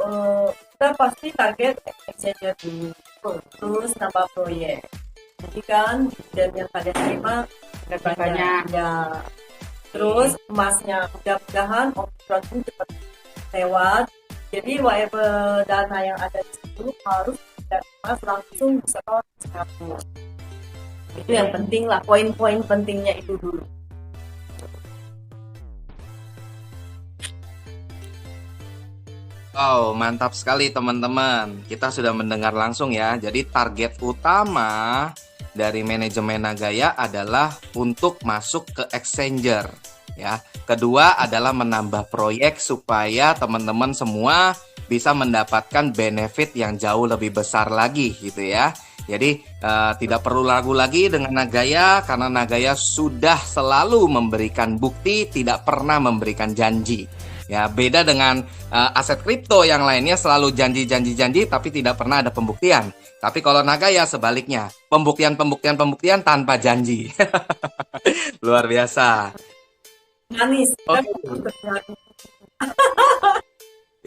kita pasti target exchanger dulu, terus nambah proyek. Jadi kan dan yang kalian terima banyak ya. Terus emasnya mudah-mudahan omikron pun cepat lewat. Jadi whatever dana yang ada di situ harus emas langsung disetor ke Singapura. Itu yang penting lah, poin-poin pentingnya itu dulu. Oh, mantap sekali teman-teman. Kita sudah mendengar langsung ya. Jadi target utama dari manajemen Nagaya adalah untuk masuk ke exchanger ya. Kedua adalah menambah proyek supaya teman-teman semua bisa mendapatkan benefit yang jauh lebih besar lagi gitu ya. Jadi tidak perlu ragu lagi dengan Nagaya karena Nagaya sudah selalu memberikan bukti, tidak pernah memberikan janji. Ya, beda dengan aset kripto yang lainnya selalu janji tapi tidak pernah ada pembuktian. Tapi kalau Nagaya sebaliknya, pembuktian tanpa janji. Luar biasa. Manis. Oh.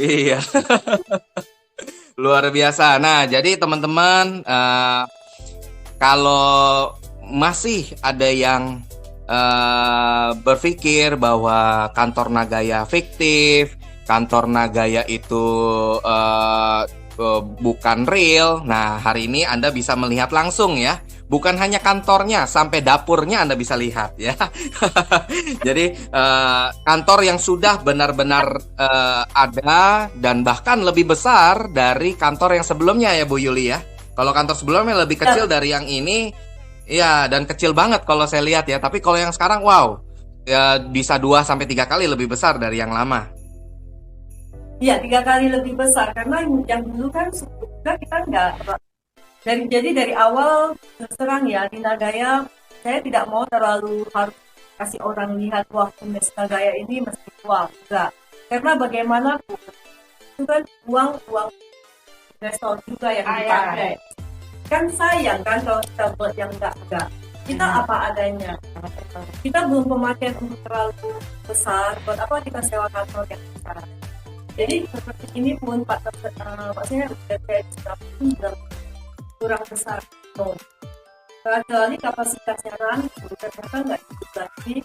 Iya. Luar biasa. Nah, jadi teman-teman kalau masih ada yang berpikir bahwa kantor Nagaya fiktif, kantor Nagaya itu bukan real. Nah, hari ini Anda bisa melihat langsung ya. Bukan hanya kantornya, sampai dapurnya Anda bisa lihat ya. Jadi kantor yang sudah benar-benar ada dan bahkan lebih besar dari kantor yang sebelumnya ya Bu Yuli ya. Kalau kantor sebelumnya lebih kecil dari yang ini. Iya, dan kecil banget kalau saya lihat ya. Tapi kalau yang sekarang, wow, ya bisa 2-3 kali lebih besar dari yang lama. Iya, 3 kali lebih besar. Karena yang dulu kan sebetulnya kita nggak. Jadi dari awal terserang ya, di Nagaya, saya tidak mau terlalu harus kasih orang lihat, wah, Nagaya ini mesti uang. Enggak. Karena bagaimanapun, itu kan uang investor juga yang dipakai. Kan sayang kan kalau kita buat yang enggak. Kita apa adanya. Kita belum pemakaian untuk terlalu besar. Buat apa kita sewa kantor yang besar. Jadi seperti ini pun Pak saya udah kayak sudah kurang besar. Kecuali kapasitasnya ternyata nggak cukup lagi,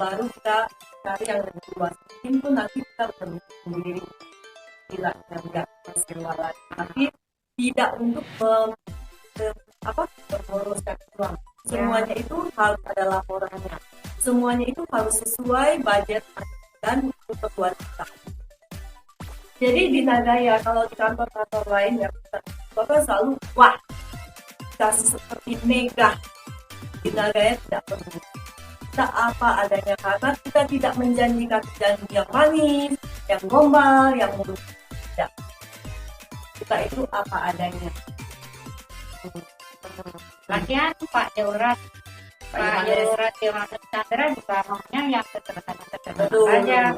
baru kita cari yang lebih luas. Mungkin pun nanti kita sendiri tidak sewa lagi, tapi tidak untuk memboroskan uang. Semuanya itu harus ada laporannya. Semuanya itu harus sesuai budget dan kebutuhan kita. Jadi di Nagaya, kalau di kantor-kantor lain ya, Bapak selalu wah kasih seperti mega. Di Nagaya tidak perlu. Kita apa adanya, karena kita tidak menjanjikan janji yang manis, yang gombal, yang mulus. Tidak. Kita itu apa adanya. Lagian Pak Jorat Yohanes Chandra juga maunya yang Betul. aja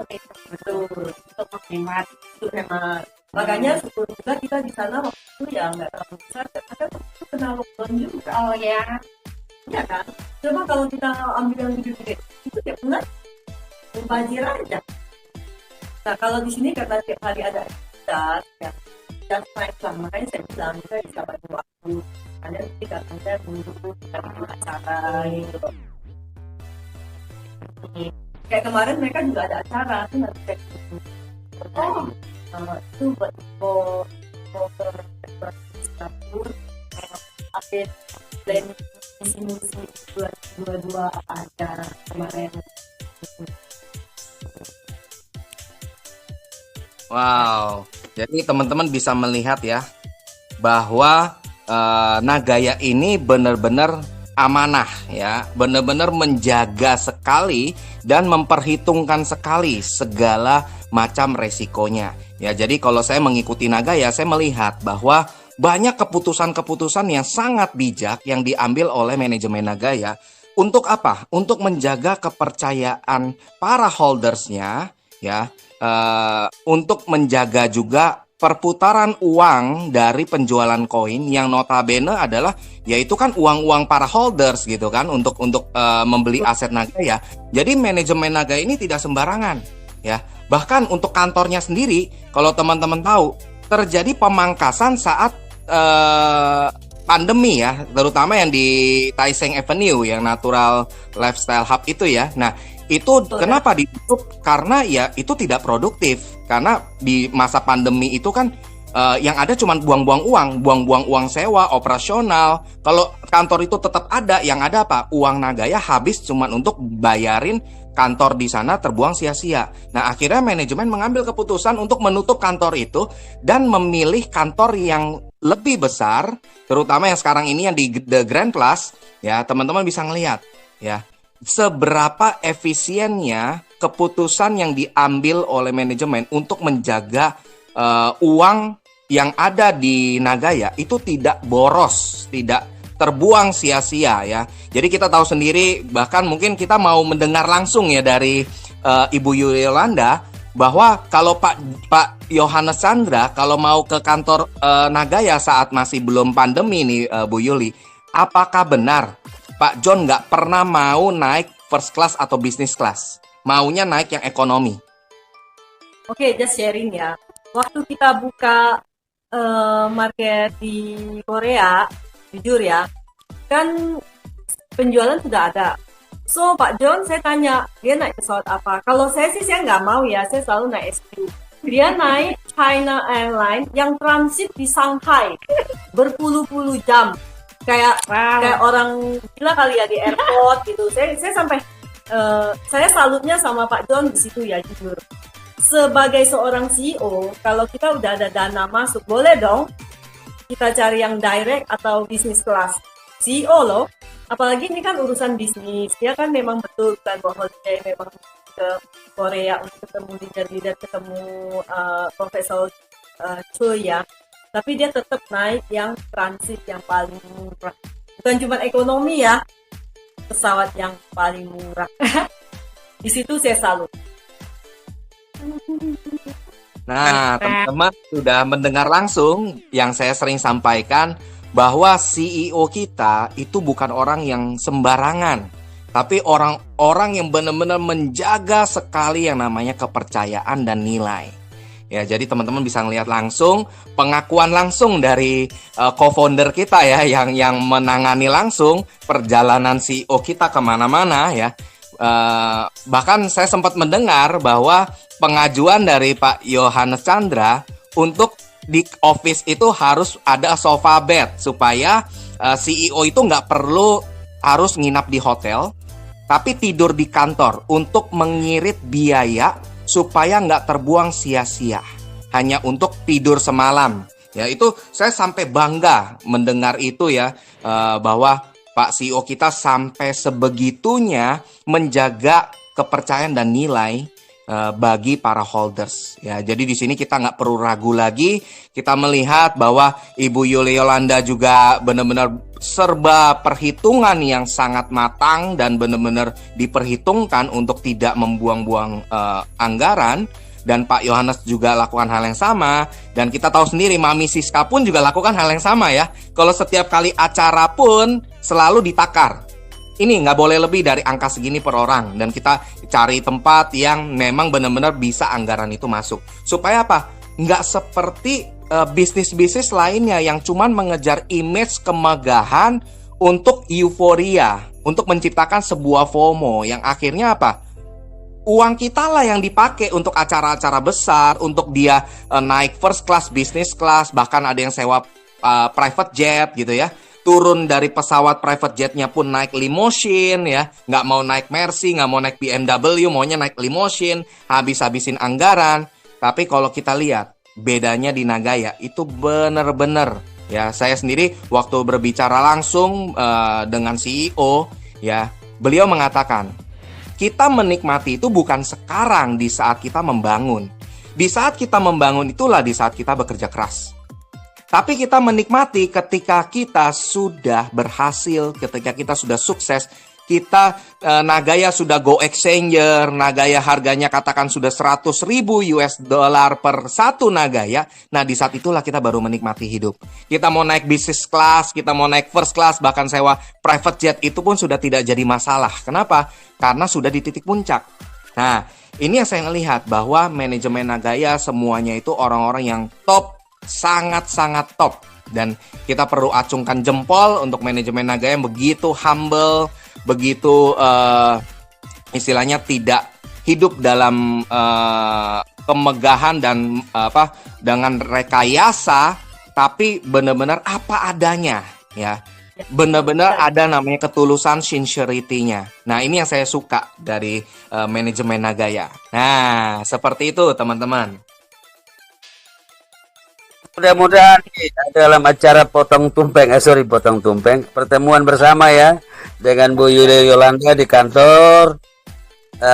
Betul. untuk menghemat. Untuk hemat. Makanya syukur juga kita di sana waktu itu ya nggak terlalu besar, karena itu kena lockdown juga. Oh ya. Iya kan? Coba kalau kita ambil yang gede-gede, itu tiap bulan membazir aja. Nah kalau di sini karena tiap hari ada aktivitas, ya dan naik lah, makanya saya bilang kita bisa bagi waktu. Kalian tidak ada dulu kita bikin acara gitu. Kayak kemarin mereka juga ada acara, itu nanti kayak itu buat Singapura, update plan misi 2022 apa aja kemarin. Wow, jadi teman-teman bisa melihat ya bahwa Nagaya ini benar-benar amanah ya, benar-benar menjaga sekali dan memperhitungkan sekali segala macam resikonya. Ya, jadi kalau saya mengikuti Nagaya, saya melihat bahwa banyak keputusan-keputusan yang sangat bijak yang diambil oleh manajemen Nagaya. Untuk apa? Untuk menjaga kepercayaan para holdersnya ya, untuk menjaga juga perputaran uang dari penjualan koin yang notabene adalah yaitu kan uang-uang para holders gitu kan untuk membeli aset Nagaya. Jadi manajemen Nagaya ini tidak sembarangan ya. Bahkan untuk kantornya sendiri, kalau teman-teman tahu, terjadi pemangkasan saat pandemi ya, terutama yang di Taiseng Avenue yang Natural Lifestyle Hub itu ya. Nah, itu kenapa ditutup? Karena ya itu tidak produktif. Karena di masa pandemi itu kan yang ada cuma buang-buang uang sewa, operasional. Kalau kantor itu tetap ada, yang ada apa? Uang Nagaya habis cuma untuk bayarin kantor di sana, terbuang sia-sia. Nah, akhirnya manajemen mengambil keputusan untuk menutup kantor itu dan memilih kantor yang lebih besar, terutama yang sekarang ini yang di The Grand Place. Ya, teman-teman bisa ngelihat ya seberapa efisiennya keputusan yang diambil oleh manajemen untuk menjaga uang yang ada di Nagaya itu tidak boros, tidak terbuang sia-sia ya. Jadi kita tahu sendiri, bahkan mungkin kita mau mendengar langsung ya dari Ibu Yolanda bahwa kalau Pak Yohanes Chandra kalau mau ke kantor Nagaya saat masih belum pandemi nih Bu Yuli, apakah benar Pak John nggak pernah mau naik first class atau business class? Maunya naik yang ekonomi. Oke, just sharing ya. Waktu kita buka market di Korea, jujur ya, kan penjualan sudah ada. So, Pak John, saya tanya, dia naik pesawat apa? Kalau saya sih, saya nggak mau ya, saya selalu naik SQ. Dia naik China Airlines yang transit di Shanghai, berpuluh-puluh jam. Kayak orang gila kali ya di airport gitu. Saya sampai saya salutnya sama Pak John di situ ya, jujur. Sebagai seorang CEO, kalau kita udah ada dana masuk, boleh dong kita cari yang direct atau business class. CEO loh, apalagi ini kan urusan bisnis. Dia kan memang betul kan bahwa dia memang ke Korea untuk ketemu leader, ketemu Profesor Choi ya. Tapi dia tetap naik yang transit yang paling murah. Bukan cuma ekonomi ya, pesawat yang paling murah. Di situ saya salut. Nah, teman-teman sudah mendengar langsung yang saya sering sampaikan bahwa CEO kita itu bukan orang yang sembarangan, tapi orang-orang yang benar-benar menjaga sekali yang namanya kepercayaan dan nilai. Ya, jadi teman-teman bisa ngelihat langsung pengakuan langsung dari co-founder kita ya yang menangani langsung perjalanan CEO kita kemana-mana ya. Bahkan saya sempat mendengar bahwa pengajuan dari Pak Yohanes Chandra untuk di office itu harus ada sofa bed supaya CEO itu nggak perlu harus nginap di hotel, tapi tidur di kantor untuk mengirit biaya supaya nggak terbuang sia-sia hanya untuk tidur semalam. Ya, itu saya sampai bangga mendengar itu ya, bahwa Pak CEO kita sampai sebegitunya menjaga kepercayaan dan nilai bagi para holders. Ya, jadi di sini kita nggak perlu ragu lagi. Kita melihat bahwa Ibu Yuli Yolanda juga benar-benar serba perhitungan yang sangat matang dan benar-benar diperhitungkan untuk tidak membuang-buang anggaran. Dan Pak Yohanes juga lakukan hal yang sama. Dan kita tahu sendiri Mami Siska pun juga lakukan hal yang sama ya. Kalau setiap kali acara pun selalu ditakar. Ini nggak boleh lebih dari angka segini per orang. Dan kita cari tempat yang memang benar-benar bisa anggaran itu masuk. Supaya apa? Nggak seperti bisnis-bisnis lainnya yang cuman mengejar image kemegahan untuk euforia. Untuk menciptakan sebuah FOMO yang akhirnya apa? Uang kita lah yang dipakai untuk acara-acara besar, untuk dia naik first class, business class, bahkan ada yang sewa private jet gitu ya. Turun dari pesawat private jetnya pun naik limousine ya. Nggak mau naik Mercy, nggak mau naik BMW, maunya naik limousine, habis-habisin anggaran. Tapi kalau kita lihat, bedanya di Nagaya itu bener-bener ya. Saya sendiri waktu berbicara langsung dengan CEO ya, beliau mengatakan, kita menikmati itu bukan sekarang di saat kita membangun. Di saat kita membangun itulah di saat kita bekerja keras. Tapi kita menikmati ketika kita sudah berhasil, ketika kita sudah sukses, kita Nagaya sudah go exchanger, Nagaya harganya katakan sudah 100.000 US dollar per satu Nagaya. Nah, di saat itulah kita baru menikmati hidup. Kita mau naik business class, kita mau naik first class, bahkan sewa private jet itu pun sudah tidak jadi masalah. Kenapa? Karena sudah di titik puncak. Nah, ini yang saya melihat bahwa manajemen Nagaya semuanya itu orang-orang yang top, sangat-sangat top. Dan kita perlu acungkan jempol untuk manajemen Nagaya yang begitu humble, begitu istilahnya tidak hidup dalam kemegahan dan dengan rekayasa, tapi benar-benar apa adanya ya. Benar-benar ada namanya ketulusan, sincerity-nya. Nah, ini yang saya suka dari manajemen Nagaya. Nah, seperti itu teman-teman. Mudah-mudahan dalam acara potong tumpeng, pertemuan bersama ya dengan Bu Yuli Yolanda di kantor.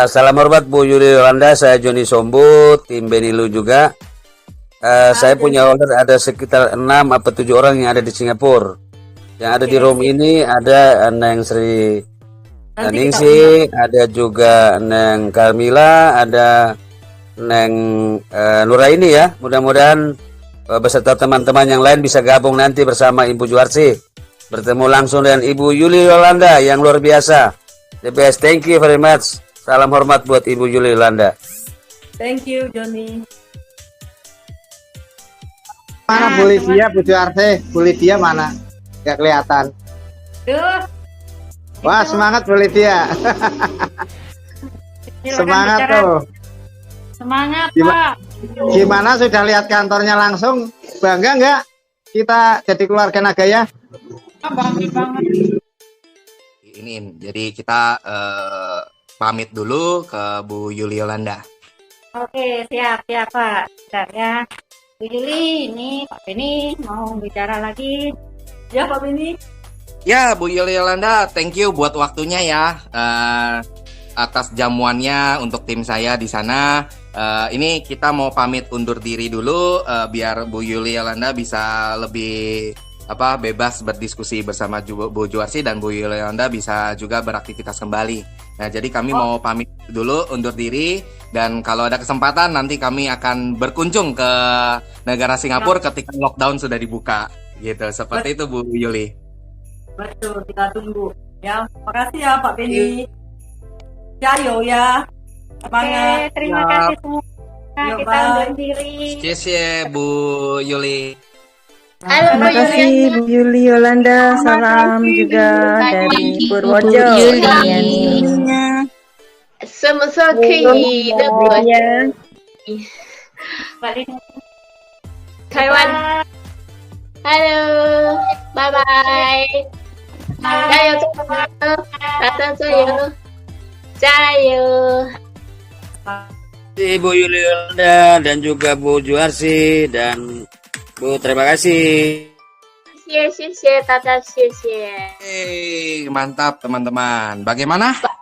Salam hormat Bu Yuli Yolanda, saya Joni Sombu, tim Benilu juga. Saya punya order ada sekitar 6 atau 7 orang yang ada di Singapura. Yang ada di room ini ada Neng Sri Ningsi, ada juga Neng Carmila, ada Neng Nuraini ya. Mudah-mudahan beserta teman-teman yang lain bisa gabung nanti bersama Ibu Juarsi, bertemu langsung dengan Ibu Yuli Yolanda yang luar biasa. The best, thank you very much. Salam hormat buat Ibu Yuli Yolanda. Thank you, Johnny. Mana Bu Lydia, Bu Juarsi? Bu Lydia mana? Gak kelihatan. Duh. Wah, semangat Bu Lydia. Semangat bicara. tuh. Semangat, Pak. Pak. Gimana, sudah lihat kantornya langsung? Bangga nggak kita jadi keluarga Nagaya? Bangga banget. Ini jadi kita pamit dulu ke Bu Yuli Yolanda. Oke, siap Pak. Bentar ya. Bu Yuli, ini Pak Beni mau bicara lagi. Ya Pak Beni. Ya, Bu Yuli Yolanda, thank you buat waktunya ya. Atas jamuannya untuk tim saya di sana. Ini kita mau pamit undur diri dulu biar Bu Yuli Yolanda bisa lebih bebas berdiskusi bersama Bu Juarsi dan Bu Yuli Yolanda bisa juga beraktivitas kembali. Nah, jadi kami mau pamit dulu undur diri dan kalau ada kesempatan nanti kami akan berkunjung ke negara Singapura ketika lockdown sudah dibuka. Gitu. Seperti itu Bu Yuli. Betul, kita tunggu. Ya, makasih ya Pak Beni. Jayo ya. Oke, terima kasih semua. Kita undur diri. Cheers ya Bu Yuli. Terima kasih Bu Yuli Yolanda, salam juga dari Purworejo. 什么时候可以那个台湾 Halo, bye bye. Jayo semua, datang jayo, jayo. Ibu Yuli Yolanda dan juga Bu Juarsi dan Bu, terima kasih. 谢谢大家，谢谢。Mantap teman-teman. Bagaimana Baben.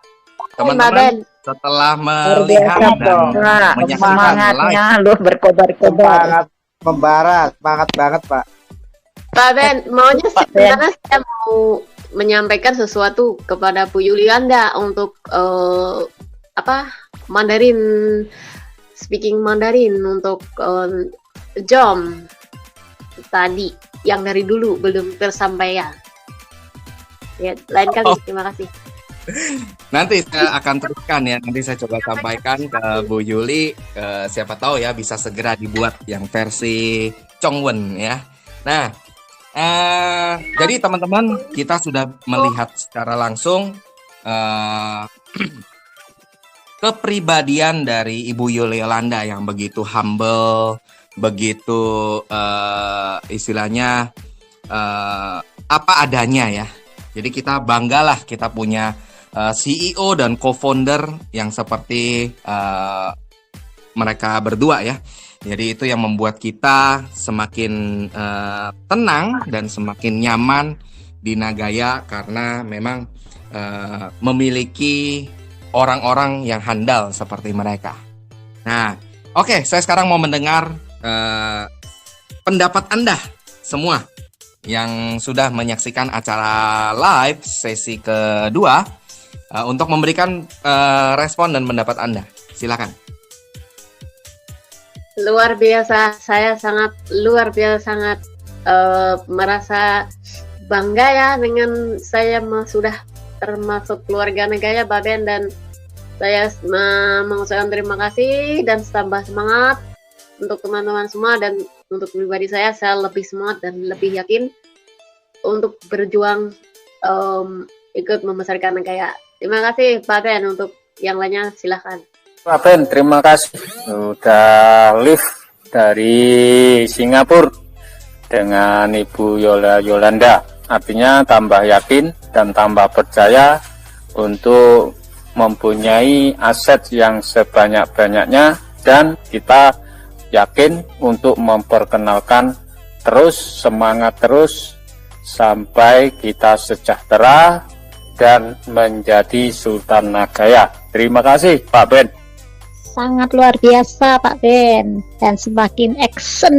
teman-teman setelah melihat dan menyaksikan Semangatnya live? lu berkobar-kobar. Membarat, semangat banget Pak. Pak Ben, maunya sebenarnya saya mau menyampaikan sesuatu kepada Bu Yulianda untuk Mandarin, speaking Mandarin untuk Jom tadi yang dari dulu belum tersampaikan. Ya, lain kali. Terima kasih. Nanti saya akan teruskan ya. Nanti saya coba sampaikan ke Bu Yuli. Siapa tahu ya bisa segera dibuat yang versi Chongwen ya. Nah, jadi teman-teman kita sudah melihat secara langsung kepribadian dari Ibu Yuli Yolanda yang begitu humble, begitu istilahnya apa adanya ya. Jadi kita banggalah kita punya CEO dan co-founder yang seperti mereka berdua ya. Jadi itu yang membuat kita semakin tenang dan semakin nyaman di Nagaya karena memang memiliki orang-orang yang handal seperti mereka. Nah, oke, saya sekarang mau mendengar pendapat Anda semua yang sudah menyaksikan acara live sesi kedua untuk memberikan respon dan pendapat Anda. Silakan. Luar biasa, saya sangat merasa bangga ya dengan saya sudah termasuk keluarga Nagaya Baben, dan saya mengucapkan terima kasih dan tambah semangat untuk teman-teman semua, dan untuk pribadi saya lebih semangat dan lebih yakin untuk berjuang ikut membesarkan Nagaya. Terima kasih Baben, untuk yang lainnya silahkan. Pak Ben, terima kasih sudah live dari Singapura dengan Ibu Yolanda. Artinya tambah yakin dan tambah percaya untuk mempunyai aset yang sebanyak-banyaknya, dan kita yakin untuk memperkenalkan terus, semangat terus sampai kita sejahtera dan menjadi Sultan Nagaya. Terima kasih Pak Ben. Sangat luar biasa Pak Ben, dan semakin action,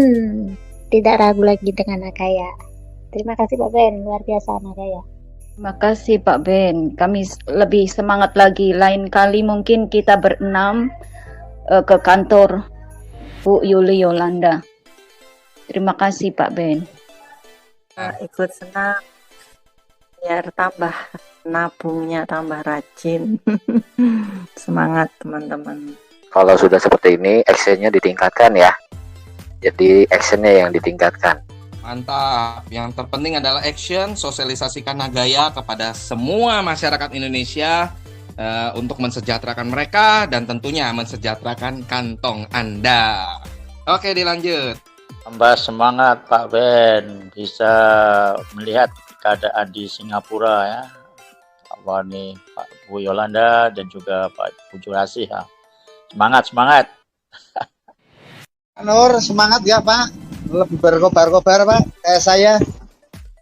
tidak ragu lagi dengan Nagaya. Terima kasih Pak Ben, luar biasa Nagaya. Terima kasih Pak Ben, kami lebih semangat lagi. Lain kali mungkin kita berenam ke kantor Bu Yuli Yolanda. Terima kasih Pak Ben. Ikut senang biar tambah nabungnya, tambah rajin. Semangat teman-teman. Kalau sudah seperti ini, actionnya ditingkatkan ya. Jadi actionnya yang ditingkatkan. Mantap. Yang terpenting adalah action, sosialisasikan Nagaya kepada semua masyarakat Indonesia untuk mensejahterakan mereka dan tentunya mensejahterakan kantong Anda. Oke, dilanjut. Tambah semangat Pak Ben, bisa melihat keadaan di Singapura ya. Pak nih Pak Bu Yolanda dan juga Pak Bu Juarsi ya. Semangat. Nur, semangat ya Pak. Lebih berkobar-kobar Pak, kayak saya.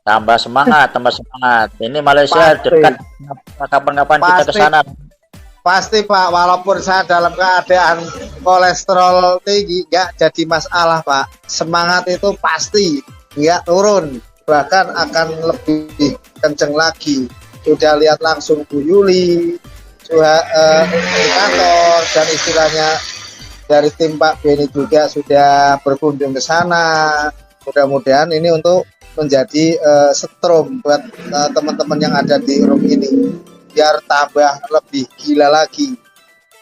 Tambah semangat. Ini Malaysia Pasti. dekat, kapan-kapan kita ke sana. Pasti Pak, walaupun saya dalam keadaan kolesterol tinggi, nggak jadi masalah Pak. Semangat itu pasti nggak turun, bahkan akan lebih kenceng lagi. Sudah lihat langsung Bu Yuli, di kantor, dan istilahnya dari tim Pak Beni juga sudah berkunjung ke sana. Mudah-mudahan ini untuk menjadi setrum buat teman-teman yang ada di room ini, biar tambah lebih gila lagi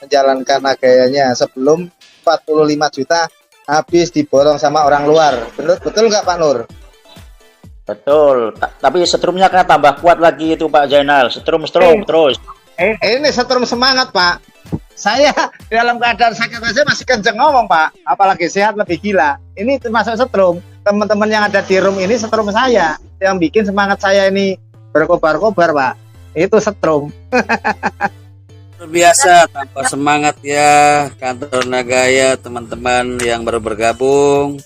menjalankan Nagayanya. Sebelum 45 juta habis diborong sama orang luar. Betul nggak Pak Nur? Betul. Tapi setrumnya kan tambah kuat lagi itu Pak Zainal. Setrum terus. Ini setrum semangat, Pak. Saya dalam keadaan sakit aja masih kenceng ngomong, Pak. Apalagi sehat lebih gila. Ini termasuk setrum. Teman-teman yang ada di room ini setrum saya. Yang bikin semangat saya ini berkobar-kobar, Pak. Itu setrum. Luar biasa, tanpa semangat ya kantor Nagaya, teman-teman yang baru bergabung.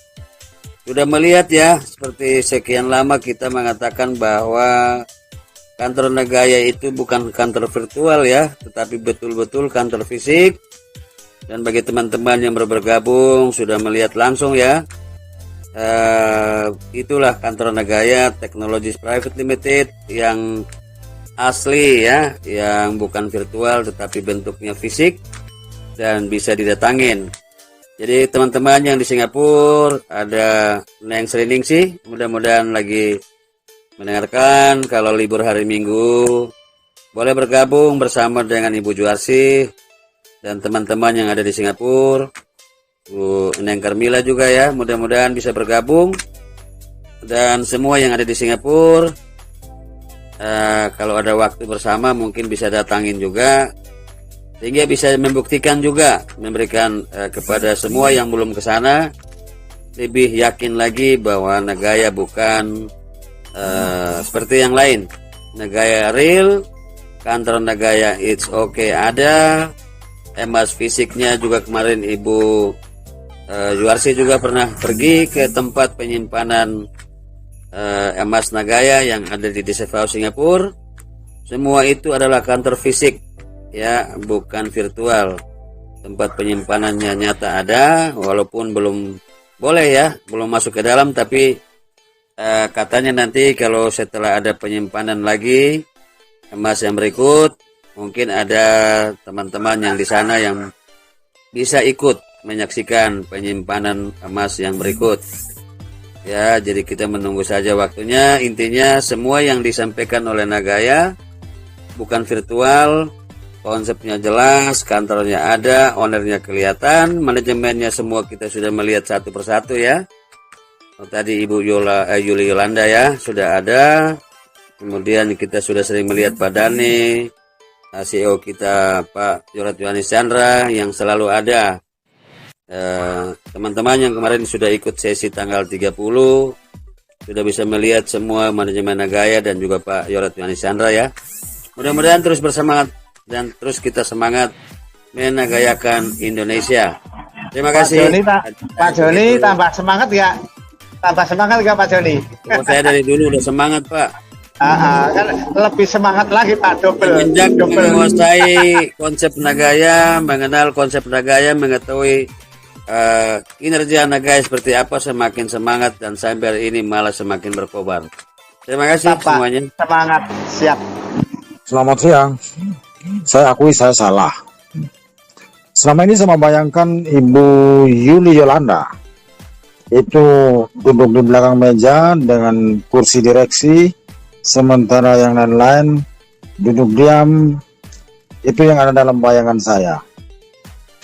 Sudah melihat ya, seperti sekian lama kita mengatakan bahwa kantor Nagaya itu bukan kantor virtual ya, tetapi betul-betul kantor fisik. Dan bagi teman-teman yang baru bergabung sudah melihat langsung ya, itulah kantor Nagaya Technologies Private Limited yang asli ya, yang bukan virtual tetapi bentuknya fisik dan bisa didatangin. Jadi teman-teman yang di Singapura, ada Neng Sriningsih, mudah-mudahan lagi mendengarkan. Kalau libur hari Minggu boleh bergabung bersama dengan Ibu Juarsi dan teman-teman yang ada di Singapura, Bu Neng Carmila juga ya, mudah-mudahan bisa bergabung. Dan semua yang ada di Singapura, kalau ada waktu bersama mungkin bisa datangin juga, sehingga bisa membuktikan juga, memberikan kepada semua yang belum ke sana lebih yakin lagi bahwa Nagaya bukan seperti yang lain. Nagaya real, kantor Nagaya it's okay ada, emas fisiknya juga. Kemarin Ibu Juarsi juga pernah pergi ke tempat penyimpanan emas Nagaya yang ada di DCFAO Singapura. Semua itu adalah kantor fisik ya, bukan virtual. Tempat penyimpanannya nyata ada, walaupun belum boleh ya, belum masuk ke dalam, tapi katanya nanti kalau setelah ada penyimpanan lagi emas yang berikut, mungkin ada teman-teman yang di sana yang bisa ikut menyaksikan penyimpanan emas yang berikut. Ya, jadi kita menunggu saja waktunya. Intinya semua yang disampaikan oleh Nagaya bukan virtual, konsepnya jelas, kantornya ada, ownernya kelihatan, manajemennya semua kita sudah melihat satu persatu ya. Tadi Ibu Yuli Yolanda ya sudah ada. Kemudian kita sudah sering melihat Pak Dani, CEO kita Pak Yorat Yohanes Chandra yang selalu ada. Teman-teman yang kemarin sudah ikut sesi tanggal 30 sudah bisa melihat semua manajemen Nagaya dan juga Pak Yorat Yohanes Chandra ya. Mudah-mudahan terus bersemangat dan terus kita semangat menagayakan Indonesia. Terima kasih. Pak Joni tambah semangat ya? Tambah semangat gak Pak Joni? Oh, saya dari dulu udah semangat Pak. Kan lebih semangat lagi Pak, double. Menguasai konsep Nagaya, mengenal konsep Nagaya, mengetahui kinerja Nagaya seperti apa, semakin semangat dan sampai hari ini malah semakin berkobar. Terima kasih Pak, semuanya. Semangat, siap. Selamat siang. Saya akui saya salah. Selama ini saya membayangkan Ibu Yuli Yolanda itu duduk di belakang meja dengan kursi direksi, sementara yang lain-lain duduk diam. Itu yang ada dalam bayangan saya.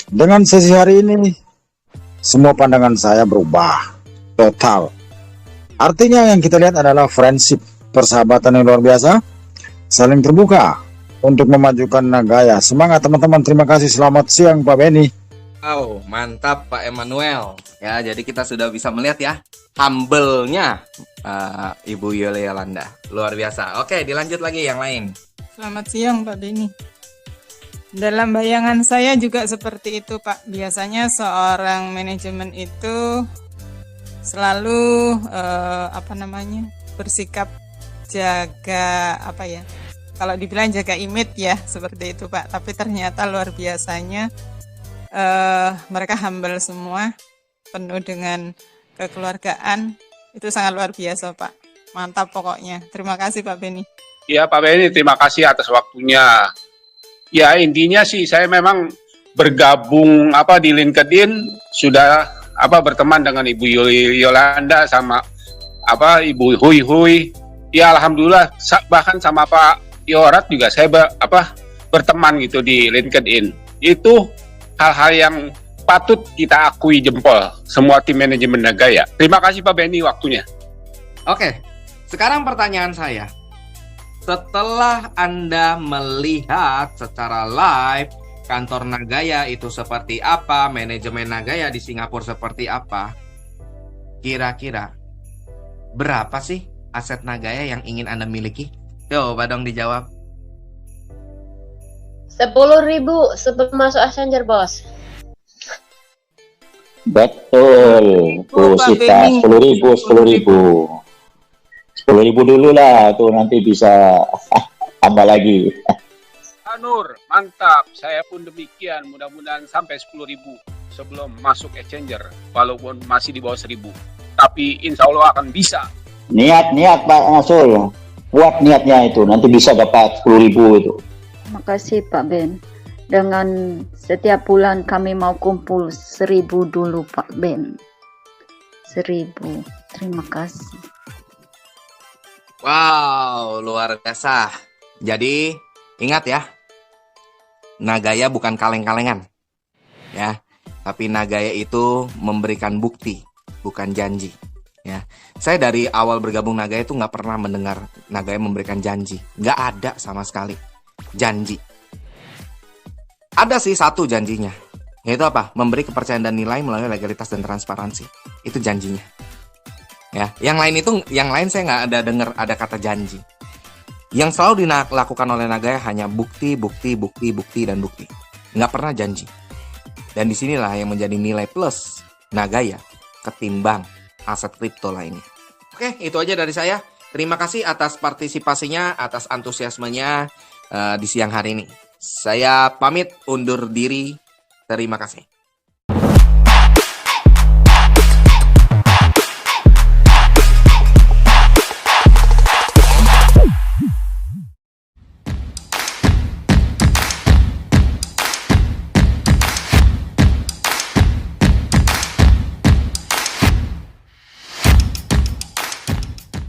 Dengan sesi hari ini, semua pandangan saya berubah total. Artinya yang kita lihat adalah friendship, persahabatan yang luar biasa, saling terbuka untuk memajukan Nagaya. Semangat teman-teman, terima kasih. Selamat siang Pak Beni. Wow, mantap Pak Emmanuel. Ya, jadi kita sudah bisa melihat ya humble-nya Ibu Yuli Yolanda. Luar biasa. Oke, dilanjut lagi yang lain. Selamat siang Pak Beni. Dalam bayangan saya juga seperti itu Pak. Biasanya seorang manajemen itu selalu bersikap jaga kalau dibilang jaga image ya, seperti itu Pak. Tapi ternyata luar biasanya mereka humble semua, penuh dengan kekeluargaan. Itu sangat luar biasa Pak. Mantap pokoknya. Terima kasih Pak Beni. Ya Pak Beni, terima kasih atas waktunya. Ya intinya sih saya memang bergabung di LinkedIn, sudah berteman dengan Ibu Yuli Yolanda sama Ibu Hui Hui. Ya alhamdulillah, bahkan sama Pak Yorat juga saya berteman gitu di LinkedIn. Itu hal-hal yang patut kita akui jempol semua tim manajemen Nagaya. Terima kasih Pak Beni waktunya. Oke, sekarang pertanyaan saya. setelah Anda melihat secara live kantor Nagaya itu seperti apa, manajemen Nagaya di Singapura seperti apa, kira-kira berapa sih aset Nagaya yang ingin Anda miliki? Coba dong dijawab. 10.000 sebelum masuk Accenture, bos. Betul, Bu Sita, 10.000 dulu lah, tuh nanti bisa tambah lagi. Nur, mantap. Saya pun demikian. Mudah-mudahan sampai 10.000 sebelum masuk Accenture, walaupun masih di bawah 1.000. Tapi insya Allah akan bisa. Niat Pak Nasul, buat niatnya itu, nanti bisa dapat 10.000 itu. Makasih Pak Ben. Dengan setiap bulan kami mau kumpul 1.000 dulu Pak Ben. 1.000. Terima kasih. Wow, luar biasa. Jadi ingat ya, Nagaya bukan kaleng-kalengan, ya. Tapi Nagaya itu memberikan bukti, bukan janji. Ya, saya dari awal bergabung Nagaya itu nggak pernah mendengar Nagaya memberikan janji, nggak ada sama sekali janji. Ada sih satu janjinya, yaitu apa? Memberi kepercayaan dan nilai melalui legalitas dan transparansi. Itu janjinya. Ya, yang lain saya nggak ada dengar ada kata janji. Yang selalu dilakukan oleh Nagaya hanya bukti, dan bukti. Nggak pernah janji. Dan disinilah yang menjadi nilai plus Nagaya ketimbang aset kripto lainnya. Oke, itu aja dari saya. Terima kasih atas partisipasinya, atas antusiasmenya di siang hari ini. Saya pamit undur diri. Terima kasih.